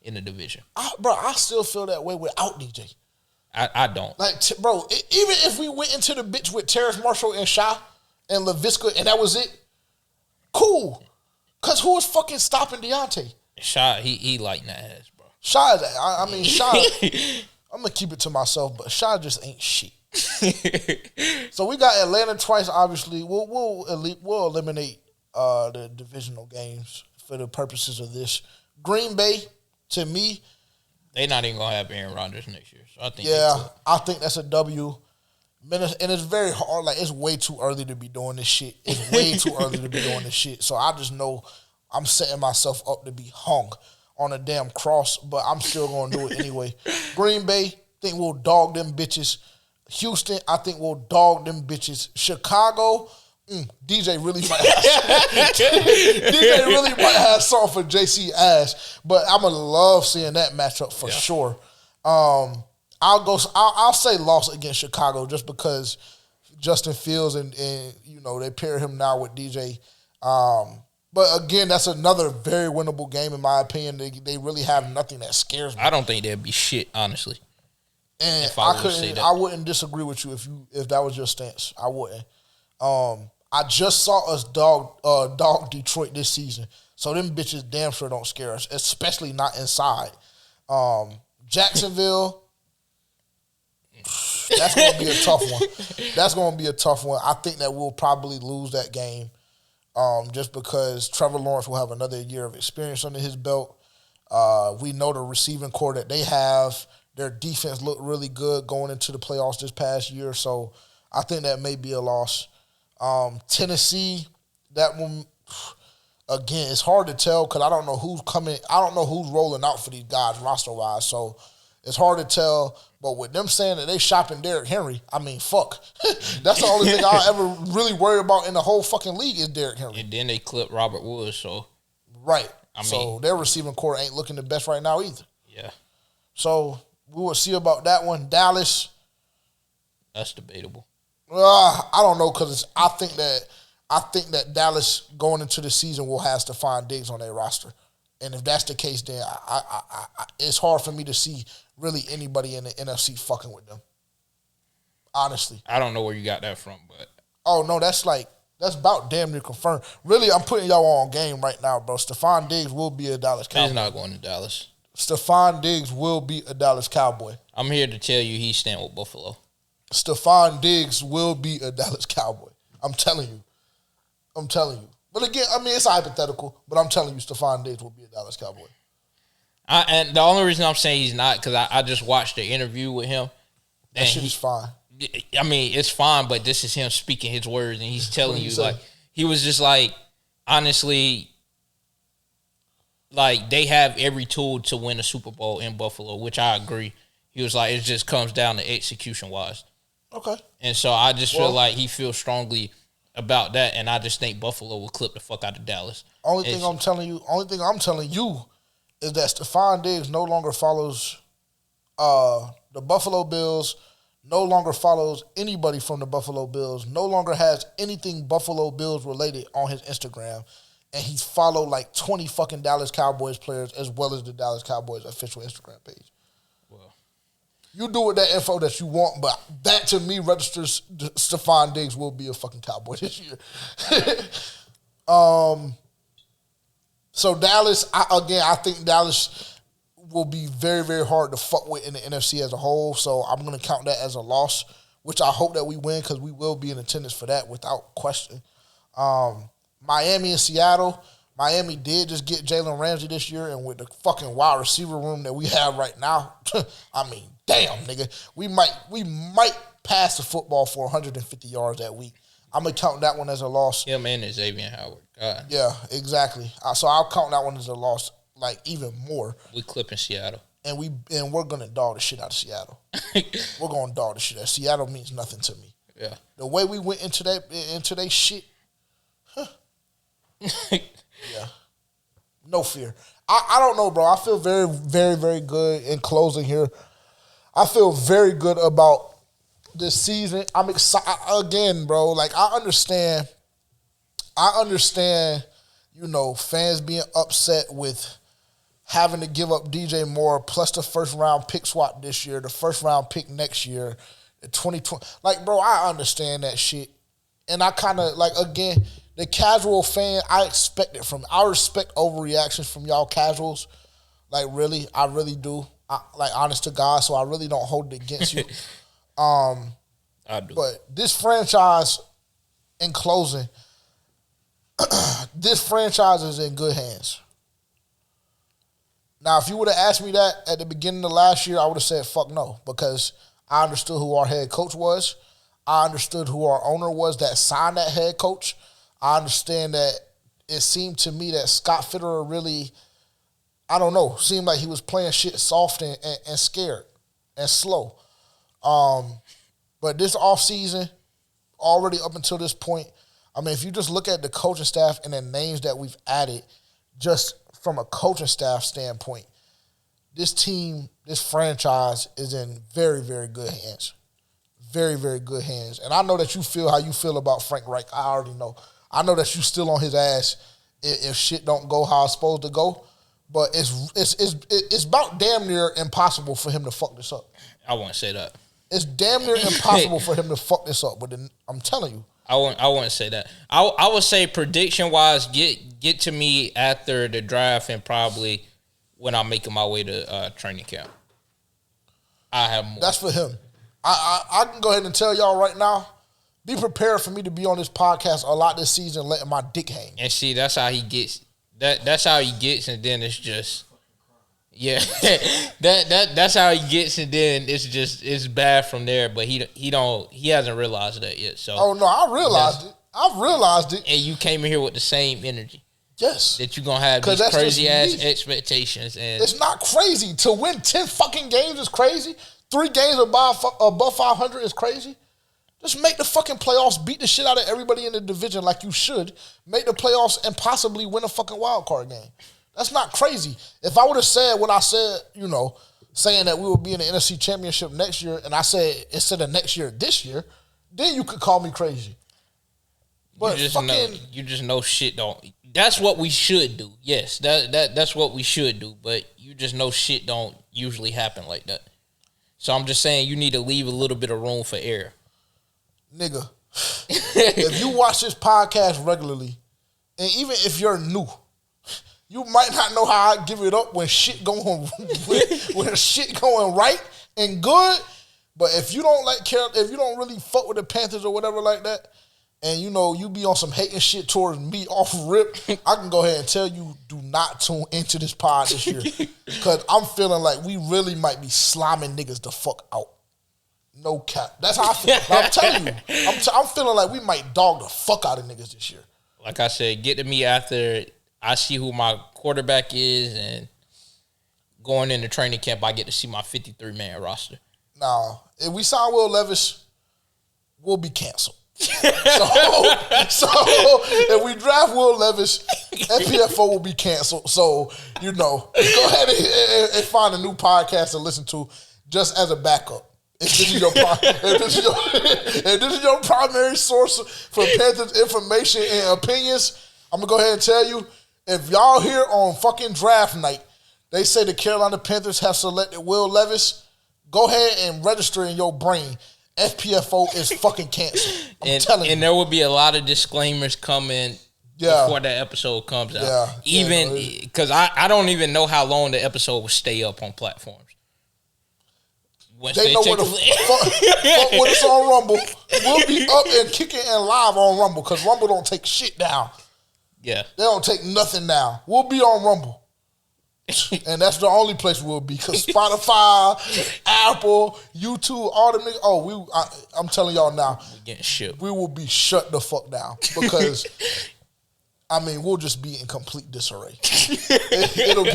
in the division. I still feel that way without DJ. I don't. Like, even if we went into the bitch with Terrace Marshall and Sha and LaVisca and that was it, cool. Because who was fucking stopping Deontay? Sha, he lighting that ass, bro. Sha, Sha, I'm going to keep it to myself, but Sha just ain't shit. So we got Atlanta twice, obviously. We'll eliminate the divisional games for the purposes of this. Green Bay, to me, they're not even gonna have Aaron Rodgers next year. So I think that's a W. And it's very hard. Like, it's way too early to be doing this shit. It's way too early to be doing this shit. So I just know I'm setting myself up to be hung on a damn cross, but I'm still gonna do it anyway. Green Bay, think we'll dog them bitches. Houston, I think we'll dog them bitches. Chicago, DJ really might have DJ really might have something for JC Ash, but I'm gonna love seeing that matchup for sure. I'll say loss against Chicago just because Justin Fields and they pair him now with DJ. But again, that's another very winnable game in my opinion. They really have nothing that scares me. I don't think there'd be shit, honestly. And I wouldn't disagree with you if that was your stance. I wouldn't. I just saw us dog Detroit this season, so them bitches damn sure don't scare us, especially not inside. Jacksonville, that's gonna be a tough one. That's gonna be a tough one. I think that we'll probably lose that game. Just because Trevor Lawrence will have another year of experience under his belt. We know the receiving core that they have. Their defense looked really good going into the playoffs this past year, so I think that may be a loss. Tennessee, that one, again, it's hard to tell because I don't know who's coming. I don't know who's rolling out for these guys roster-wise, so it's hard to tell. But with them saying that they shopping Derrick Henry, I mean, fuck. That's the only thing I'll ever really worry about in the whole fucking league is Derrick Henry. And then they clipped Robert Woods, so. Right. So their receiving core ain't looking the best right now either. Yeah. So we will see about that one. Dallas. That's debatable. I don't know because I think that Dallas going into the season will have Stephon Diggs on their roster. And if that's the case, then I it's hard for me to see really anybody in the NFC fucking with them. Honestly. I don't know where you got that from, but. Oh, no, that's about damn near confirmed. Really, I'm putting y'all on game right now, bro. Stephon Diggs will be a Dallas Cowboy. He's not going to Dallas. Stephon Diggs will be a Dallas Cowboy. I'm here to tell you he's staying with Buffalo. Stephon Diggs will be a Dallas Cowboy. I'm telling you. But again, I mean, it's hypothetical, but I'm telling you Stephon Diggs will be a Dallas Cowboy. And the only reason I'm saying he's not because I just watched the interview with him. That shit is fine. I mean, it's fine, but this is him speaking his words, and he's telling you, like, he was just like, honestly, like, they have every tool to win a Super Bowl in Buffalo, which I agree. He was like, it just comes down to execution-wise. Okay. And so I just feel like he feels strongly about that, and I just think Buffalo will clip the fuck out of Dallas. Only thing I'm telling you is that Stephon Diggs no longer follows the Buffalo Bills, no longer follows anybody from the Buffalo Bills, no longer has anything Buffalo Bills related on his Instagram, and he's followed like 20 fucking Dallas Cowboys players as well as the Dallas Cowboys official Instagram page. Well, you do with that info that you want, but that to me registers Stephon Diggs will be a fucking Cowboy this year. So Dallas, I think Dallas will be very, very hard to fuck with in the NFC as a whole. So I'm going to count that as a loss, which I hope that we win because we will be in attendance for that without question. Miami and Seattle. Miami did just get Jalen Ramsey this year, and with the fucking wide receiver room that we have right now, I mean, damn, nigga, we might pass the football for 150 yards that week. I'm going to count that one as a loss. Yeah, man, it's Xavier Howard. God. Yeah, exactly. So I'll count that one as a loss, like, even more. We clipping Seattle. And we're going to dog the shit out of Seattle. We're going to dog the shit out. Seattle means nothing to me. Yeah. The way we went into that shit, yeah. No fear. I don't know, bro. I feel very, very, very good in closing here. I feel very good about this season. I'm excited again, bro. Like I understand, fans being upset with having to give up DJ Moore plus the first round pick swap this year, the first round pick next year, the 2020. Like, bro, I understand that shit. And I kind of, like, again, the casual fan, I expect it from. I respect overreactions from y'all casuals. Like, really, I really do. Honest to God, so I really don't hold it against you. I do. But this franchise, in closing, this franchise is in good hands. Now, if you would have asked me that at the beginning of last year, I would have said fuck no, because I understood who our head coach was. I understood who our owner was that signed that head coach. I understand that it seemed to me that Scott Fitterer really, I don't know, seemed like he was playing shit soft and scared and slow. But this offseason, already up until this point, I mean, if you just look at the coaching staff and the names that we've added, just from a coaching staff standpoint, this team, this franchise is in very, very good hands. Very, very good hands. And I know that you feel how you feel about Frank Reich. I already know. I know that you still on his ass if shit don't go how it's supposed to go. But it's about damn near impossible for him to fuck this up. I won't say that. It's damn near impossible for him to fuck this up. But then, I'm telling you. I wouldn't say that. I would say prediction wise, get to me after the draft and probably when I'm making my way to training camp. I have more. That's for him. I can go ahead and tell y'all right now, be prepared for me to be on this podcast a lot this season, letting my dick hang. And see, that's how he gets. That's how he gets, and then it's just, yeah, that's how he gets, and then it's bad from there. But he hasn't realized that yet. So no, I realized it. I've realized it. And you came in here with the same energy. Yes, that you're gonna have these crazy ass expectations, and it's not crazy to win 10 fucking games is crazy. 3 games above 500 is crazy. Just make the fucking playoffs, beat the shit out of everybody in the division like you should. Make the playoffs and possibly win a fucking wild card game. That's not crazy. If I would have said what I said, saying that we would be in the NFC Championship next year, and I said instead of next year, this year, then you could call me crazy. But you just know shit don't. That's what we should do. Yes, that's what we should do. But you just know shit don't usually happen like that. So I'm just saying you need to leave a little bit of room for error. Nigga, if you watch this podcast regularly, and even if you're new, you might not know how I give it up when shit going when shit going right and good. But if you don't if you don't really fuck with the Panthers or whatever like that, and you be on some hating shit towards me off rip, I can go ahead and tell you, do not tune into this pod this year. Because I'm feeling like we really might be slamming niggas the fuck out. No cap. That's how I feel. I'm telling you. I'm feeling like we might dog the fuck out of niggas this year. Like I said, get to me after I see who my quarterback is, and going into training camp, I get to see my 53-man roster. Now, if we sign Will Levis, we'll be canceled. So if we draft Will Levis, FPFO will be canceled. So, go ahead and find a new podcast to listen to just as a backup. If this is your primary source for Panthers information and opinions, I'm going to go ahead and tell you, if y'all here on fucking draft night, they say the Carolina Panthers have selected Will Levis, go ahead and register in your brain. FPFO is fucking canceled. I'm telling you. And there will be a lot of disclaimers coming before that episode comes out. Yeah. Even because I don't even know how long the episode will stay up on platforms. They know where the fuck with us on Rumble. We'll be up and kicking and live on Rumble because Rumble don't take shit down. Yeah. They don't take nothing down. We'll be on Rumble. And that's the only place we'll be because Spotify, Apple, YouTube, all the niggas. I'm telling y'all now, we will be shut the fuck down because we'll just be in complete disarray. It'll be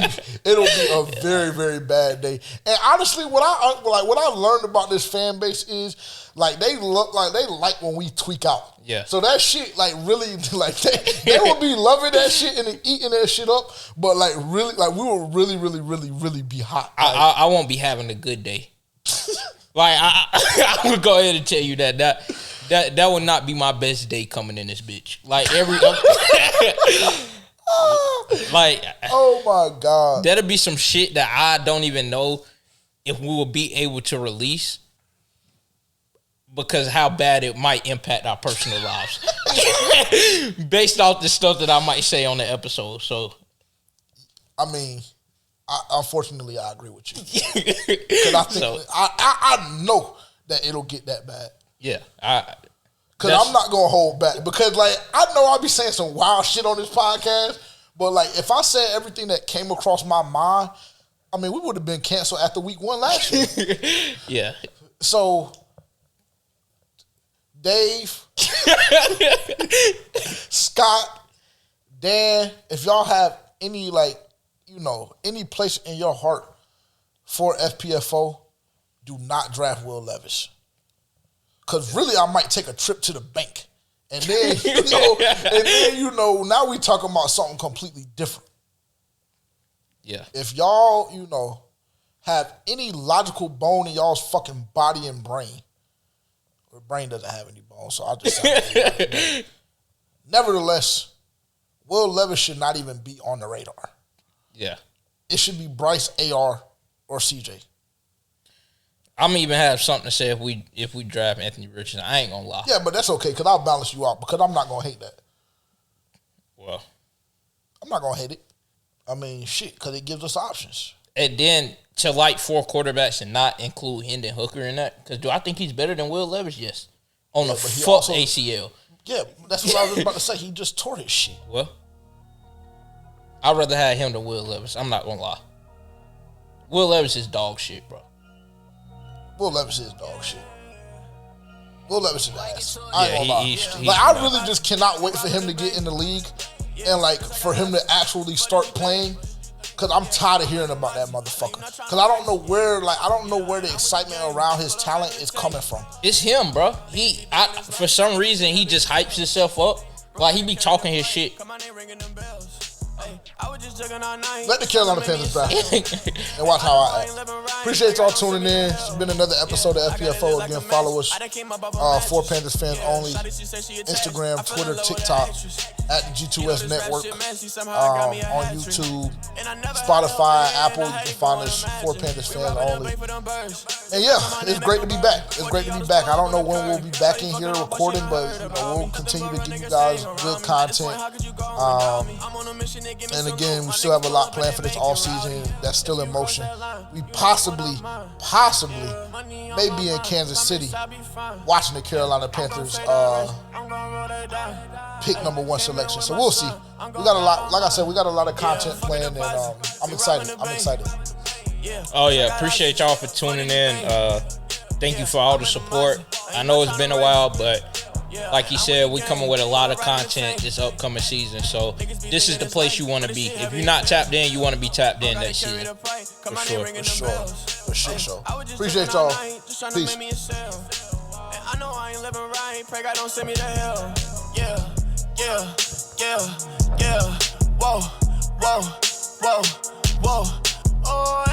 a very, very bad day. And honestly, what I've learned about this fan base is they like when we tweak out. Yeah. So that shit really they will be loving that shit and eating that shit up, but really we will really, really, really, really be hot. I won't be having a good day. I would go ahead and tell you that would not be my best day coming in this bitch. Oh my God. That'll be some shit that I don't even know if we will be able to release because how bad it might impact our personal lives based off the stuff that I might say on the episode. So, unfortunately, I agree with you because I think I know that it'll get that bad. Yeah, because I'm not gonna hold back because I know I'll be saying some wild shit on this podcast, but if I said everything that came across my mind, we would have been canceled after week 1 last year. Yeah. So, Dave, Scott, Dan, if y'all have any any place in your heart for FPFO, do not draft Will Levis. Because really, I might take a trip to the bank And then, now we talking about something completely different. Yeah. If y'all, have any logical bone in y'all's fucking body and brain, or brain doesn't have any bone, so I'll just say nevertheless, Will Levis should not even be on the radar. Yeah. It should be Bryce, AR, or CJ. I'm even have something to say if we draft Anthony Richardson. I ain't gonna lie. Yeah, but that's okay, because I'll balance you out, because I'm not gonna hate that. Well, I'm not gonna hate it. I mean, shit, because it gives us options. And then to like 4 quarterbacks and not include Hendon Hooker in that, because do I think he's better than Will Levis? Yes. On the fuck ACL. Yeah, that's what I was about to say. He just tore his shit. Well, I'd rather have him than Will Levis. I'm not gonna lie. Will Levis is dog shit, bro. Will Levis is dog shit. Will Levis is ass. I really just cannot wait for him to get in the league and for him to actually start playing. Cause I'm tired of hearing about that motherfucker. Cause I don't know where the excitement around his talent is coming from. It's him, bro. For some reason he just hypes himself up. Like he be talking his shit. Let the Carolina Panthers back and watch how I act. Appreciate y'all tuning in. It's been another episode of FPFO. Again, follow us, 4 Panthers Fans Only, Instagram, Twitter, TikTok, at the G2S Network, on YouTube, Spotify, Apple. You can find us, 4 Panthers Fans Only. And yeah, it's great to be back. I don't know when we'll be back in here recording, but we'll continue to give you guys good content. And again, we still have a lot planned for this offseason that's still in motion. We possibly may be in Kansas City watching the Carolina Panthers pick number 1 selection. So we'll see. We got a lot, like I said, we got a lot of content planned, and I'm excited. Oh yeah, appreciate y'all for tuning in. Thank you for all the support. I know it's been a while, but like you said, we coming with a lot of content this upcoming season. So this is the place you want to be. If you're not tapped in, you want to be tapped in next season. For sure. Appreciate y'all. Peace. I know I ain't living right. Pray God don't send me to hell. Yeah. Whoa. Oh.